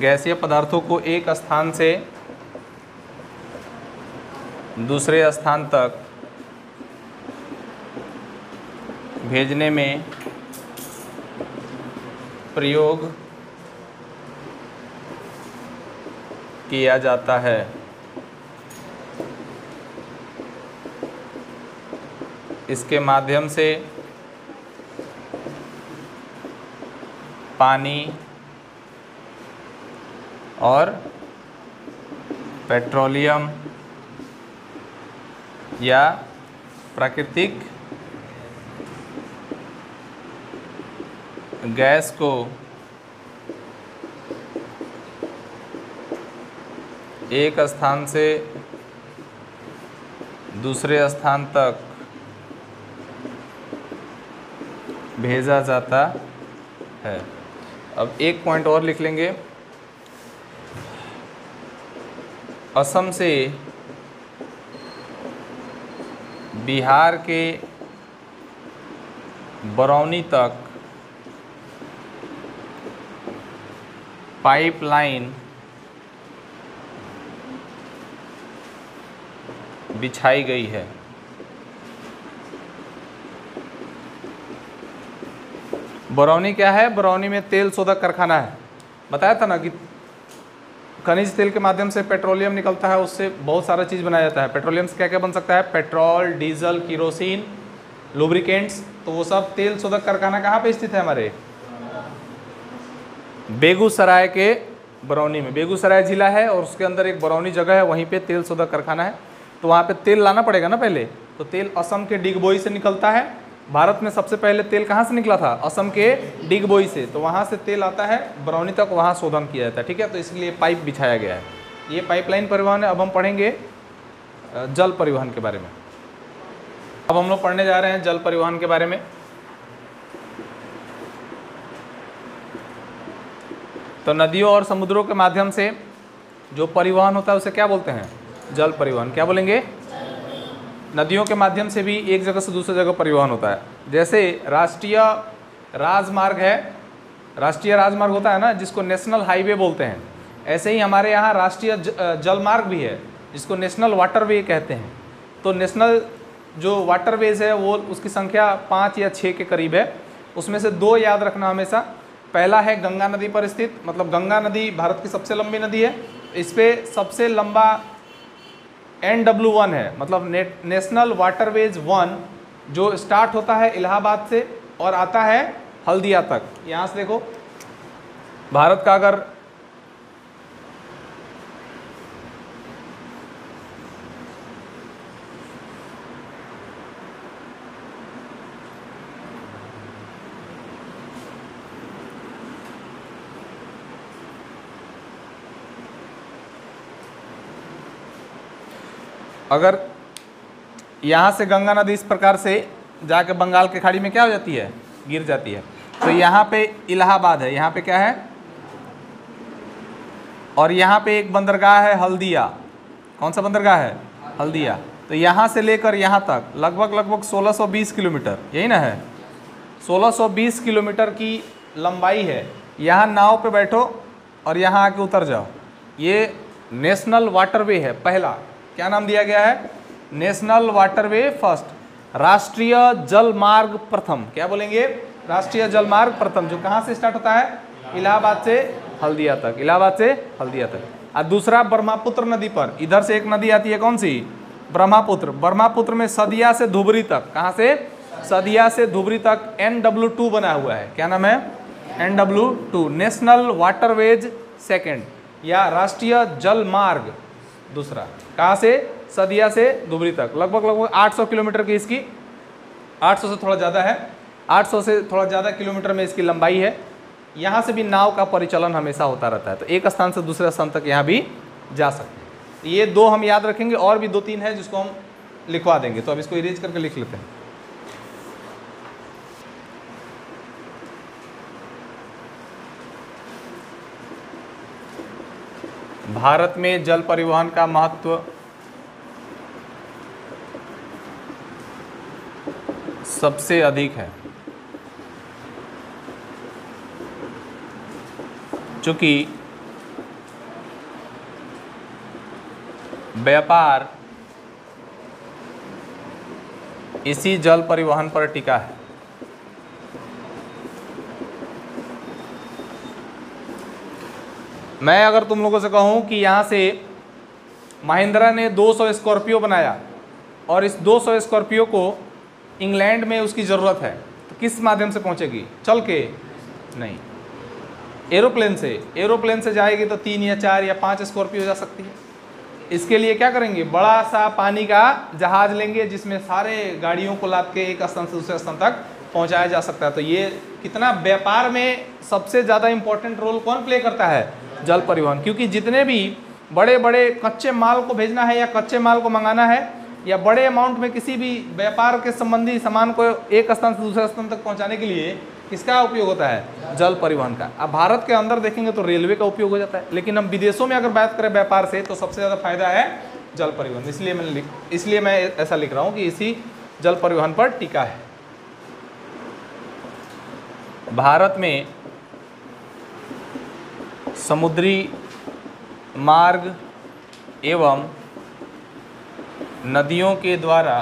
गैसीय पदार्थों को एक स्थान से दूसरे स्थान तक भेजने में प्रयोग किया जाता है। इसके माध्यम से पानी और पेट्रोलियम या प्राकृतिक गैस को एक स्थान से दूसरे स्थान तक भेजा जाता है। अब एक पॉइंट और लिख लेंगे। असम से बिहार के बरौनी तक पाइपलाइन बिछाई गई है। बरौनी क्या है? बरौनी में तेल शोधक कारखाना है। बताया था ना कि खनिज तेल के माध्यम से पेट्रोलियम निकलता है, उससे बहुत सारा चीज़ बनाया जाता है। पेट्रोलियम से क्या क्या बन सकता है? Petrol, diesel, kerosene, lubricants. तो वो सब तेल शोधक कारखाना कहाँ पे स्थित है? हमारे बेगूसराय के बरौनी में। बेगूसराय जिला है और उसके अंदर एक बरौनी जगह है, वहीं पे तेल शोधक कारखाना है। तो वहाँ पे तेल लाना पड़ेगा ना पहले। तो तेल असम के डिगबोई से निकलता है। भारत में सबसे पहले तेल कहाँ से निकला था? असम के डिगबोई से। तो वहाँ से तेल आता है बरौनी तक, वहाँ शोधन किया जाता है। ठीक है। तो इसलिए पाइप बिछाया गया है। ये पाइपलाइन परिवहन है। अब हम पढ़ेंगे जल परिवहन के बारे में। अब हम लोग पढ़ने जा रहे हैं जल परिवहन के बारे में। तो नदियों और समुद्रों के माध्यम से जो परिवहन होता है उसे क्या बोलते हैं? जल परिवहन। क्या बोलेंगे? नदियों के माध्यम से भी एक जगह से दूसरी जगह परिवहन होता है। जैसे राष्ट्रीय राजमार्ग है, राष्ट्रीय राजमार्ग होता है ना, जिसको नेशनल हाईवे बोलते हैं। ऐसे ही हमारे यहाँ राष्ट्रीय जलमार्ग भी है, जिसको नेशनल वाटरवे कहते हैं। तो नेशनल जो वाटरवेज है वो उसकी संख्या 5 या 6 के करीब है। उसमें से 2 याद रखना हमेशा। पहला है गंगा नदी पर स्थित, मतलब गंगा नदी भारत की सबसे लंबी नदी है। इस पर सबसे लंबा NW1 है, मतलब नेशनल वाटरवेज 1, जो स्टार्ट होता है इलाहाबाद से और आता है हल्दिया तक। यहाँ से देखो, भारत का अगर अगर यहाँ से गंगा नदी इस प्रकार से जाके बंगाल की खाड़ी में क्या हो जाती है? गिर जाती है। तो यहाँ पे इलाहाबाद है, यहाँ पे क्या है? और यहाँ पे एक बंदरगाह है हल्दिया। कौन सा बंदरगाह है? हल्दिया। तो यहाँ से लेकर यहाँ तक लगभग 1620 किलोमीटर, यही ना है? 1620 किलोमीटर की लंबाई है यहाँ नाव पे बैठो और यहाँ आके उतर जाओ। ये नेशनल वाटरवे है पहला, क्या नाम दिया गया है? नेशनल वाटरवे फर्स्ट, राष्ट्रीय जल मार्ग प्रथम। क्या बोलेंगे? राष्ट्रीय जल मार्ग प्रथम, जो कहाँ से स्टार्ट होता है? इलाहाबाद से हल्दिया तक, इलाहाबाद से हल्दिया तक। और दूसरा ब्रह्मपुत्र नदी पर, इधर से एक नदी आती है, कौन सी? ब्रह्मपुत्र। ब्रह्मपुत्र में सदिया से धुबरी तक, कहाँ से? सदिया से धुबरी तक NW2 बना हुआ है। क्या नाम है? NW2, नेशनल वाटरवेज सेकेंड, या राष्ट्रीय जल मार्ग दूसरा। कहाँ से? सदिया से धुबरी तक, लगभग 800 किलोमीटर की इसकी, 800 से थोड़ा ज़्यादा है, 800 से थोड़ा ज़्यादा किलोमीटर में इसकी लंबाई है। यहाँ से भी नाव का परिचालन हमेशा होता रहता है, तो एक स्थान से दूसरे स्थान तक यहाँ भी जा सकते हैं। ये दो हम याद रखेंगे, और भी 2-3 है जिसको हम लिखवा देंगे, तो अब इसको इरेज करके लिख लेते हैं। भारत में जल परिवहन का महत्व सबसे अधिक है, चूंकि व्यापार इसी जल परिवहन पर टिका है। मैं अगर तुम लोगों से कहूं कि यहाँ से महिंद्रा ने 200 स्कॉर्पियो बनाया और इस 200 स्कॉर्पियो को इंग्लैंड में उसकी ज़रूरत है, तो किस माध्यम से पहुँचेगी? चल के? नहीं, एरोप्लेन से। एरोप्लेन से जाएगी तो 3 या 4 या 5 स्कॉर्पियो जा सकती है। इसके लिए क्या करेंगे? बड़ा सा पानी का जहाज़ लेंगे जिसमें सारे गाड़ियों को लाद के एक स्थान से दूसरे स्थान तक पहुंचाया जा सकता है। तो ये कितना व्यापार में सबसे ज़्यादा इम्पोर्टेंट रोल कौन प्ले करता है? जल परिवहन। क्योंकि जितने भी बड़े बड़े कच्चे माल को भेजना है या कच्चे माल को मंगाना है या बड़े अमाउंट में किसी भी व्यापार के संबंधी सामान को एक स्थान से दूसरे स्थान तक पहुंचाने के लिए किसका उपयोग होता है? जल परिवहन का। अब भारत के अंदर देखेंगे तो रेलवे का उपयोग हो जाता है, लेकिन हम विदेशों में अगर बात करें व्यापार से तो सबसे ज़्यादा फायदा है जल परिवहन। इसलिए मैं ऐसा लिख रहा हूँ कि इसी जल परिवहन पर टिका है। भारत में समुद्री मार्ग एवं नदियों के द्वारा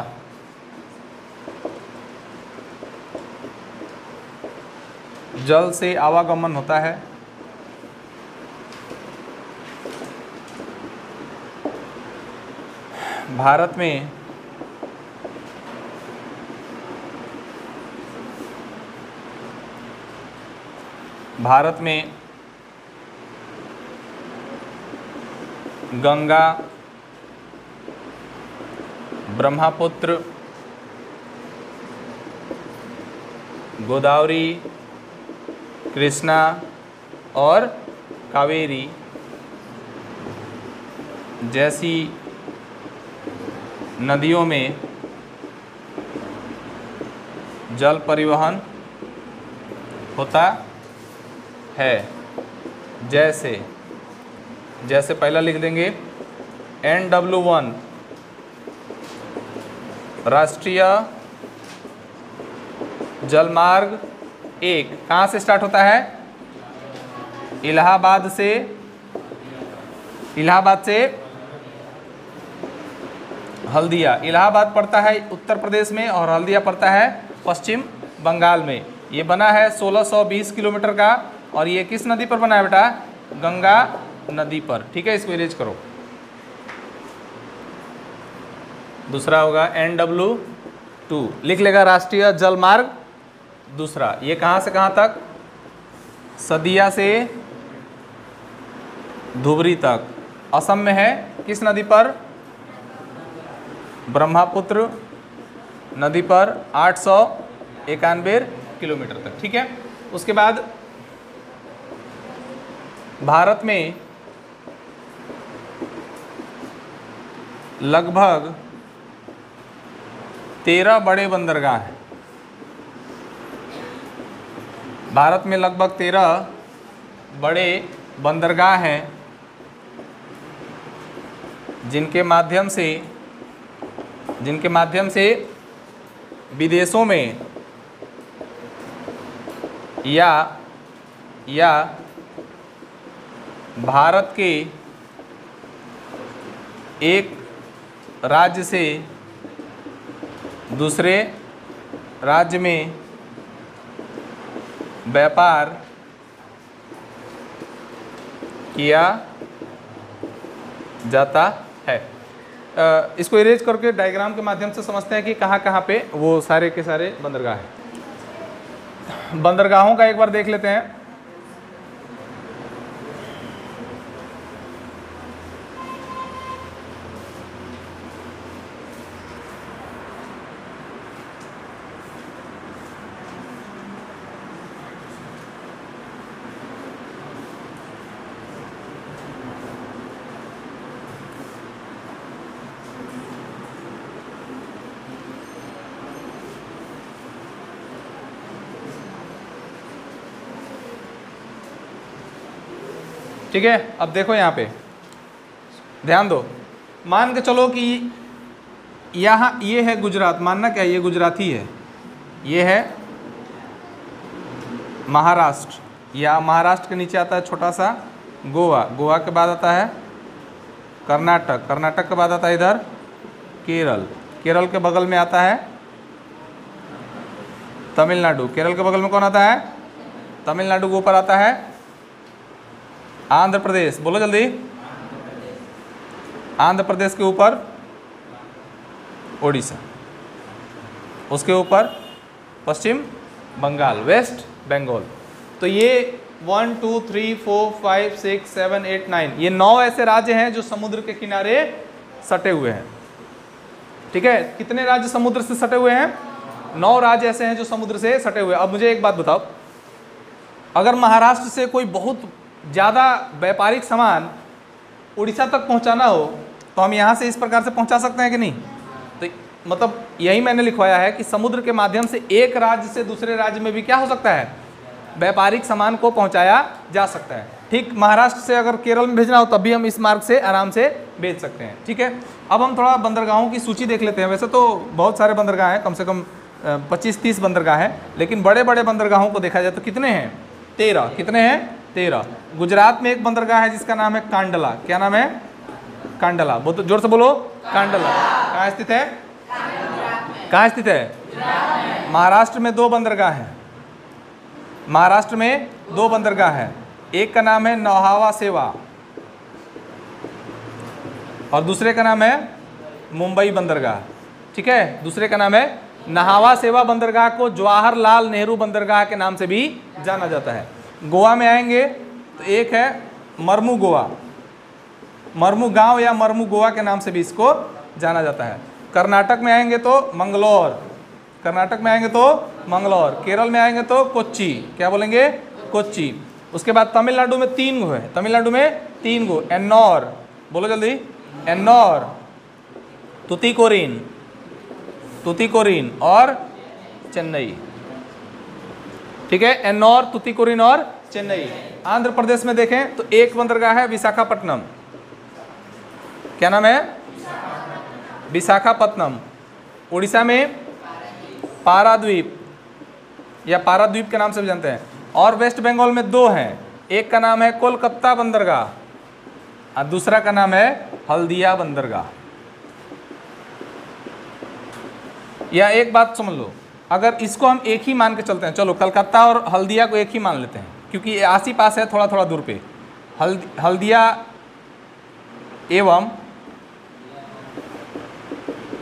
जल से आवागमन होता है। भारत में गंगा, ब्रह्मपुत्र, गोदावरी, कृष्णा और कावेरी जैसी नदियों में जल परिवहन होता है। जैसे पहला लिख देंगे NW1 राष्ट्रीय जलमार्ग 1 कहाँ से स्टार्ट होता है? इलाहाबाद से हल्दिया। इलाहाबाद पड़ता है उत्तर प्रदेश में और हल्दिया पड़ता है पश्चिम बंगाल में। ये बना है 1620 किलोमीटर का और ये किस नदी पर बना है बेटा? गंगा नदी पर। ठीक है, इसको इरेज करो। दूसरा होगा NW2, लिख लेगा राष्ट्रीय जल मार्ग दूसरा। ये कहाँ से कहाँ तक? सदिया से धुबरी तक, असम में है। किस नदी पर? ब्रह्मपुत्र नदी पर 891 किलोमीटर तक। ठीक है, उसके बाद भारत में लगभग 13 बड़े बंदरगाह हैं। भारत में लगभग 13 बड़े बंदरगाह हैं जिनके माध्यम से विदेशों में या या भारत के एक राज्य से दूसरे राज्य में व्यापार किया जाता है। इसको इरेज करके डायग्राम के माध्यम से समझते हैं कि कहाँ कहाँ पे वो सारे के सारे बंदरगाह हैं। बंदरगाहों का एक बार देख लेते हैं। ठीक है, अब देखो यहाँ पे ध्यान दो। मान के चलो कि यहाँ ये है गुजरात, मानना क्या ये गुजराती है, ये है महाराष्ट्र, या महाराष्ट्र के नीचे आता है छोटा सा गोवा, गोवा के बाद आता है कर्नाटक, कर्नाटक के बाद आता है इधर केरल, केरल के बगल में आता है तमिलनाडु, केरल के बगल में कौन आता है, तमिलनाडु के ऊपर आता है आंध्र प्रदेश, बोलो जल्दी, आंध्र प्रदेश के ऊपर उड़ीसा, उसके ऊपर पश्चिम बंगाल, वेस्ट बंगाल। तो ये 1 2 3 4 5 6 7 8 9 ये 9 ऐसे राज्य हैं जो समुद्र के किनारे सटे हुए हैं। ठीक है, कितने राज्य समुद्र से सटे हुए हैं? 9 राज्य ऐसे हैं जो समुद्र से सटे हुए हैं। अब मुझे एक बात बताओ, अगर महाराष्ट्र से कोई बहुत ज़्यादा व्यापारिक सामान उड़ीसा तक पहुंचाना हो तो हम यहाँ से इस प्रकार से पहुंचा सकते हैं कि नहीं? तो मतलब यही मैंने लिखवाया है कि समुद्र के माध्यम से एक राज्य से दूसरे राज्य में भी क्या हो सकता है, व्यापारिक सामान को पहुंचाया जा सकता है। ठीक, महाराष्ट्र से अगर केरल में भेजना हो तब भी हम इस मार्ग से आराम से भेज सकते हैं। ठीक है, अब हम थोड़ा बंदरगाहों की सूची देख लेते हैं। वैसे तो बहुत सारे बंदरगाह हैं, कम से कम 25-30 बंदरगाह हैं, लेकिन बड़े बड़े बंदरगाहों को देखा जाए तो कितने हैं? 13। कितने हैं? 13। गुजरात में एक बंदरगाह है जिसका नाम है कांडला। क्या नाम है? कांडला। बहुत जोर से बोलो, कांडला। कहाँ स्थित है? कहाँ स्थित है? महाराष्ट्र में 2 बंदरगाह हैं, महाराष्ट्र में 2 बंदरगाह हैं। एक का नाम है नौहावा सेवा और दूसरे का नाम है मुंबई बंदरगाह। ठीक है, दूसरे का नाम है नहावा सेवा बंदरगाह को जवाहरलाल नेहरू बंदरगाह के नाम से भी जाना जाता है। गोवा में आएंगे तो एक है मरमू गोवा, मरमू गांव या मरमू गोवा के नाम से भी इसको जाना जाता है। कर्नाटक में आएंगे तो मंगलौर, कर्नाटक में आएंगे तो मंगलौर, केरल में आएंगे तो कोच्चि। क्या बोलेंगे? कोच्चि। उसके बाद तमिलनाडु में 3 गो है, तमिलनाडु में 3 गो, एन्नौर, बोलो जल्दी, एन्नौर, तुतीकोरिन, तुतीकोरिन और चेन्नई। ठीक है, एन्नौर, तुतीकोरिन और चेन्नई। आंध्र प्रदेश में देखें तो एक बंदरगाह है विशाखापट्टनम। क्या नाम है? विशाखापट्टनम। उड़ीसा में पाराद्वीप या पाराद्वीप के नाम से भी जानते हैं। और वेस्ट बंगाल में 2 हैं, एक का नाम है कोलकाता बंदरगाह और दूसरा का नाम है हल्दिया बंदरगाह। या एक बात समझ लो, अगर इसको हम एक ही मान के चलते हैं, चलो कलकत्ता और हल्दिया को एक ही मान लेते हैं क्योंकि ये आस ही पास है, थोड़ा थोड़ा दूर पे। हल्दिया एवं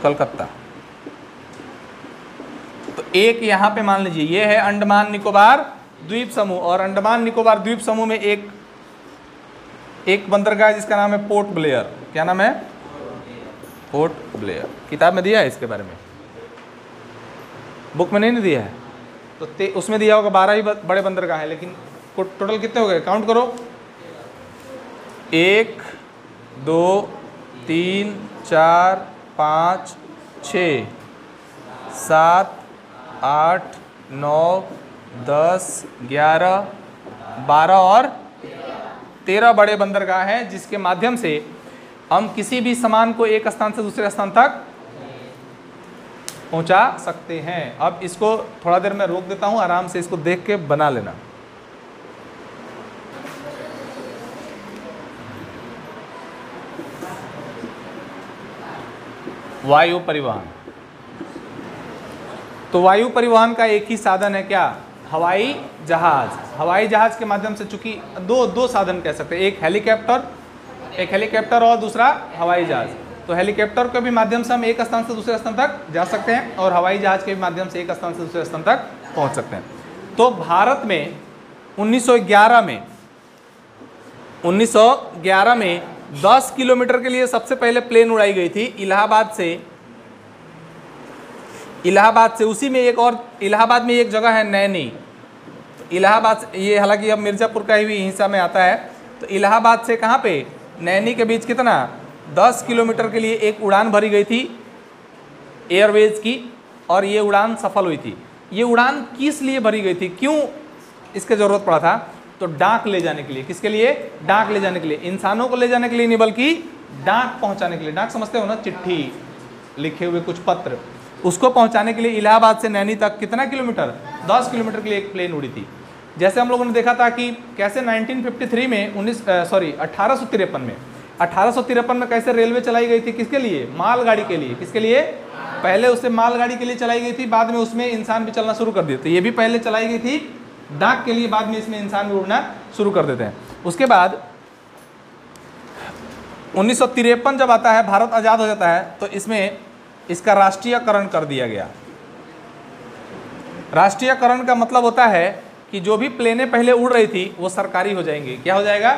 कलकत्ता, तो एक यहाँ पे मान लीजिए ये है अंडमान निकोबार द्वीप समूह, और अंडमान निकोबार द्वीप समूह में एक बंदरगाह जिसका नाम है पोर्ट ब्लेयर। क्या नाम है? Port Blair. किताब में दिया है इसके बारे में, बुक में नहीं दिया है, तो उसमें दिया होगा 12 ही बड़े बंदरगाह है, लेकिन टोटल कितने हो गए? काउंट करो, 1 2 3 4 5 6 7 8 9 10 11 12 और 13 बड़े बंदरगाह हैं जिसके माध्यम से हम किसी भी सामान को एक स्थान से दूसरे स्थान तक पहुंचा सकते हैं। अब इसको थोड़ा देर में रोक देता हूं, आराम से इसको देख के बना लेना। वायु परिवहन। तो वायु परिवहन का एक ही साधन है क्या? हवाई जहाज। हवाई जहाज के माध्यम से, चूंकि दो साधन कह सकते हैं, एक हेलीकॉप्टर और दूसरा हवाई जहाज। तो हेलीकॉप्टर के भी माध्यम से हम एक स्थान से दूसरे स्थान तक जा सकते हैं और हवाई जहाज के भी माध्यम से एक स्थान से दूसरे स्थान तक पहुंच सकते हैं। तो भारत में 1911 में 10 किलोमीटर के लिए सबसे पहले प्लेन उड़ाई गई थी इलाहाबाद से। उसी में एक और, इलाहाबाद में एक जगह है नैनी। इलाहाबाद से, ये हालांकि अब मिर्ज़ापुर का ही हिस्सा में आता है। तो इलाहाबाद से कहाँ पे, नैनी के बीच कितना 10 किलोमीटर के लिए एक उड़ान भरी गई थी एयरवेज की, और ये उड़ान सफल हुई थी। ये उड़ान किस लिए भरी गई थी, क्यों इसकी ज़रूरत पड़ा था? तो डाक ले जाने के लिए। किसके लिए? डाक ले जाने के लिए। इंसानों को ले जाने के लिए नहीं, बल्कि डाक पहुंचाने के लिए। डाक समझते हो ना, चिट्ठी, लिखे हुए कुछ पत्र, उसको पहुंचाने के लिए इलाहाबाद से नैनी तक कितना किलोमीटर, 10 किलोमीटर के लिए एक प्लेन उड़ी थी। जैसे हम लोगों ने देखा था कि कैसे 1953 में 1853 में कैसे रेलवे चलाई गई थी, किसके लिए? मालगाड़ी के लिए। किसके लिए? पहले उससे मालगाड़ी के लिए चलाई गई थी, बाद में उसमें इंसान भी चलना शुरू कर दिए। तो ये भी पहले चलाई गई थी डाक के लिए, बाद में इसमें इंसान भी उड़ना शुरू कर देते हैं। उसके बाद 1953 जब आता है, भारत आज़ाद हो जाता है, तो इसमें इसका राष्ट्रीयकरण कर दिया गया। राष्ट्रीयकरण का मतलब होता है कि जो भी प्लेनें पहले उड़ रही थी वो सरकारी हो जाएंगी। क्या हो जाएगा?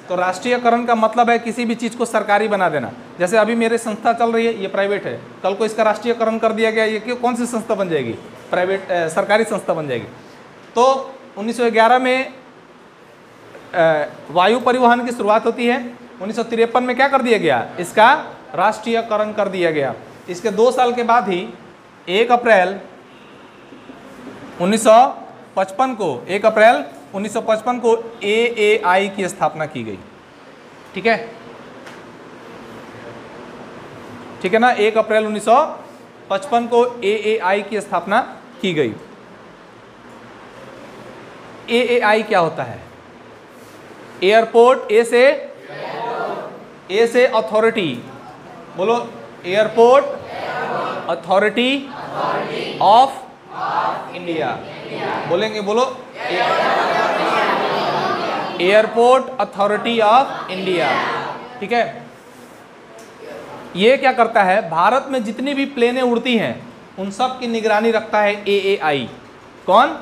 तो राष्ट्रीयकरण का मतलब है किसी भी चीज़ को सरकारी बना देना। जैसे अभी मेरे संस्था चल रही है, ये प्राइवेट है, कल को इसका राष्ट्रीयकरण कर दिया गया, ये कौन सी संस्था बन जाएगी? प्राइवेट, सरकारी संस्था बन जाएगी। तो 1911 में वायु परिवहन की शुरुआत होती है। 1953 में क्या कर दिया गया? इसका राष्ट्रीयकरण कर दिया गया। इसके 2 साल के बाद ही 1 अप्रैल 1955 को AAI की स्थापना की गई। ठीक है, ठीक है ना। 1 अप्रैल 1955 को AAI की स्थापना की गई। AAI क्या होता है? एयरपोर्ट, ए से अथॉरिटी, बोलो, एयरपोर्ट अथॉरिटी ऑफ इंडिया। बोलेंगे, बोलो, एयरपोर्ट अथॉरिटी ऑफ इंडिया। ठीक है, ये क्या करता है? भारत में जितनी भी प्लेनें उड़ती हैं उन सब की निगरानी रखता है AAI। कौन?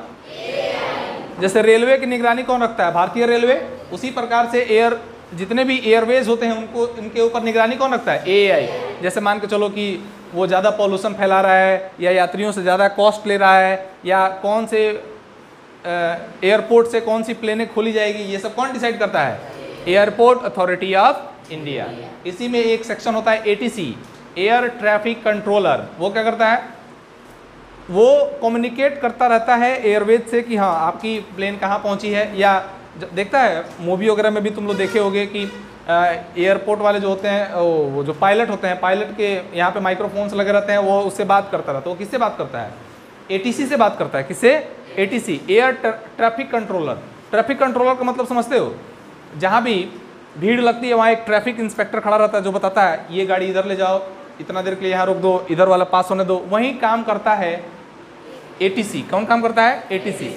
जैसे रेलवे की निगरानी कौन रखता है? भारतीय रेलवे। उसी प्रकार से जितने भी एयरवेज होते हैं उनको, इनके ऊपर निगरानी कौन रखता है? AAI। जैसे मान के चलो कि वो ज़्यादा पॉल्यूशन फैला रहा है, या यात्रियों से ज़्यादा कॉस्ट ले रहा है, या कौन से एयरपोर्ट से कौन सी प्लेनें खोली जाएगी, ये सब कौन डिसाइड करता है? Airport authority of India. इसी में एक सेक्शन होता है ATC, एयर ट्रैफिक कंट्रोलर। वो क्या करता है? वो कम्युनिकेट करता रहता है एयरवेज से कि हाँ आपकी प्लेन कहाँ पहुँची है। या देखता है मूवी वगैरह में भी तुम लोग देखे होंगे कि एयरपोर्ट वाले जो होते हैं, वो जो पायलट होते हैं, पायलट के यहाँ पे माइक्रोफोन्स लगे रहते हैं, वो उससे बात करता रहता है। वो किससे बात करता है? ATC से बात करता है। किससे? ATC, air traffic controller. Traffic controller का मतलब समझते हो? जहाँ भी भीड़ लगती है वहाँ एक ट्रैफिक इंस्पेक्टर खड़ा रहता है जो बताता है ये गाड़ी इधर ले जाओ, इतना देर के लिए यहाँ रोक दो, इधर वाला पास होने दो। वहीं काम करता है ATC। कौन काम करता है? ATC,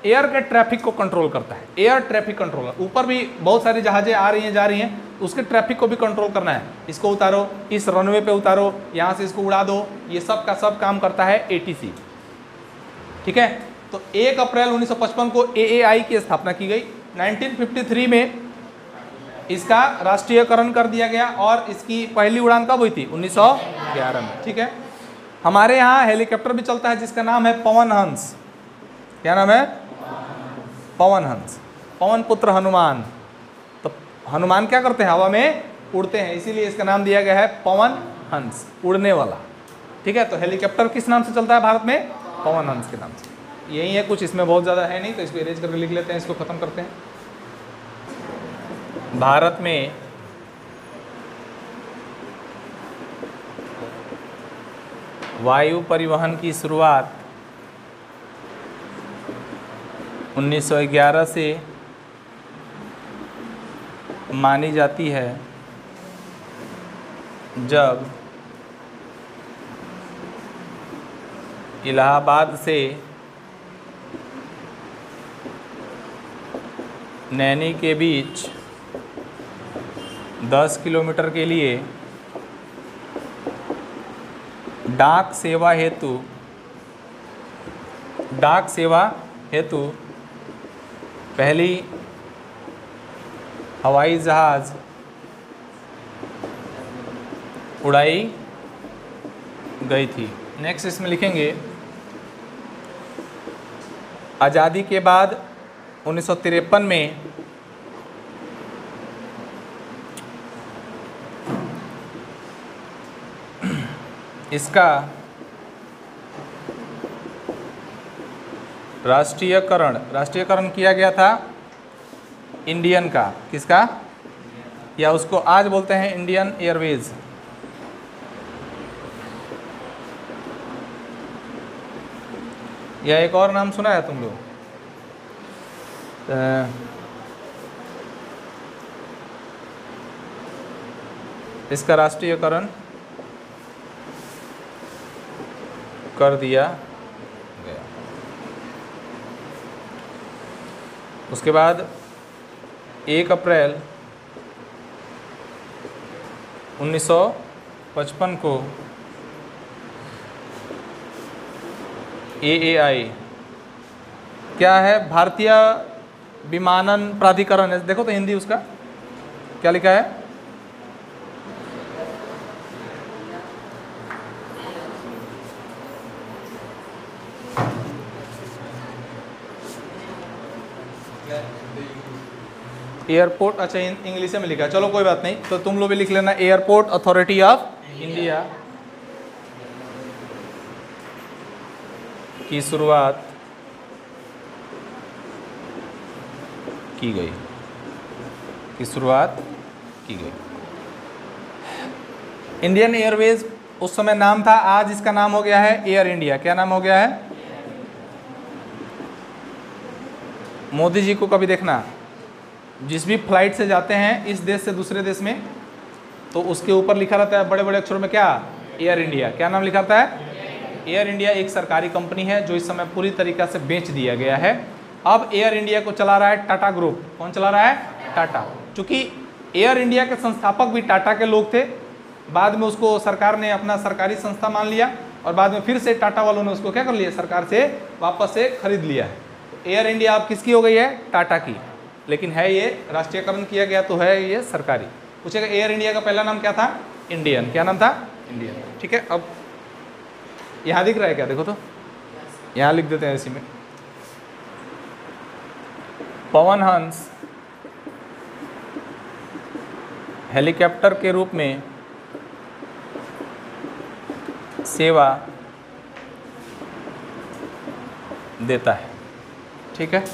एयर के ट्रैफिक को कंट्रोल करता है। Air traffic controller. ऊपर भी बहुत सारी जहाज़ें आ रही हैं, जा रही हैं, उसके ट्रैफिक को भी कंट्रोल करना है। इसको उतारो, इस रनवे पे उतारो, यहाँ से इसको उड़ा दो, ये सब का सब काम करता है ATC। ठीक है, तो 1 अप्रैल 1955 को AAI की स्थापना की गई। 1953 में इसका राष्ट्रीयकरण कर दिया गया और इसकी पहली उड़ान कब हुई थी? 1911 में। ठीक है, हमारे यहाँ हेलीकॉप्टर भी चलता है जिसका नाम है पवन हंस। क्या नाम है? पवन हंस, पवन पुत्र हनुमान। तो हनुमान क्या करते हैं? हवा में उड़ते हैं, इसीलिए इसका नाम दिया गया है पवन हंस, उड़ने वाला। ठीक है, तो हेलीकॉप्टर किस नाम से चलता है भारत में? पवन हंस के नाम से। यही है, कुछ इसमें बहुत ज़्यादा है नहीं, तो इसको इरेज करके लिख लेते हैं, इसको ख़त्म करते हैं। भारत में वायु परिवहन की शुरुआत 1911 से मानी जाती है, जब इलाहाबाद से नैनी के बीच 10 किलोमीटर के लिए डाक सेवा हेतु पहली हवाई जहाज़ उड़ाई गई थी। नेक्स्ट इसमें लिखेंगे आज़ादी के बाद 1953 में इसका राष्ट्रीयकरण किया गया था इंडियन का। किसका? या उसको आज बोलते हैं इंडियन एयरवेज। या एक और नाम सुना है तुम लोग, इसका राष्ट्रीयकरण कर दिया गया। उसके बाद 1 अप्रैल 1955 को AAI क्या है? भारतीय विमानन प्राधिकरण है। देखो तो हिंदी उसका क्या लिखा है? एयरपोर्ट, अच्छा इंग्लिश में लिखा है, चलो कोई बात नहीं, तो तुम लोग भी लिख लेना एयरपोर्ट अथॉरिटी ऑफ इंडिया की शुरुआत की गई। इंडियन एयरवेज उस समय नाम था, आज इसका नाम हो गया है एयर इंडिया। क्या नाम हो गया है? मोदी जी को कभी देखना, जिस भी फ्लाइट से जाते हैं इस देश से दूसरे देश में, तो उसके ऊपर लिखा रहता है बड़े बड़े अक्षरों में क्या? Air India. क्या नाम लिखा रहता है? एयर इंडिया एक सरकारी कंपनी है जो इस समय पूरी तरीक़ा से बेच दिया गया है। अब एयर इंडिया को चला रहा है टाटा ग्रुप। कौन चला रहा है? टाटा। चूँकि एयर इंडिया के संस्थापक भी टाटा के लोग थे, बाद में उसको सरकार ने अपना सरकारी संस्था मान लिया और बाद में फिर से टाटा वालों ने उसको क्या कर लिया? सरकार से वापस से खरीद लिया है। तो एयर इंडिया अब किसकी हो गई है? टाटा की। लेकिन है ये राष्ट्रीयकरण किया गया तो है ये सरकारी। पूछेगा एयर इंडिया का पहला नाम क्या था? इंडियन। क्या नाम था? इंडियन। ठीक है, अब यहाँ दिख रहा है क्या? देखो तो यहाँ लिख देते हैं इसी में। पवन हंस हेलीकॉप्टर के रूप में सेवा देता है। ठीक है,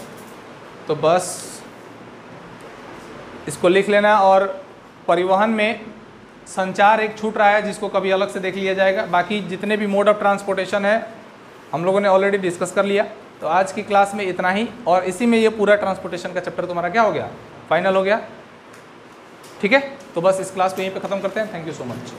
तो बस इसको लिख लेना। और परिवहन में संचार एक छूट रहा है जिसको कभी अलग से देख लिया जाएगा। बाकी जितने भी मोड ऑफ ट्रांसपोर्टेशन है हम लोगों ने ऑलरेडी डिस्कस कर लिया। तो आज की क्लास में इतना ही, और इसी में ये पूरा ट्रांसपोर्टेशन का चैप्टर तुम्हारा क्या हो गया? फाइनल हो गया। ठीक है, तो बस इस क्लास को यहीं पे ख़त्म करते हैं। Thank you so much.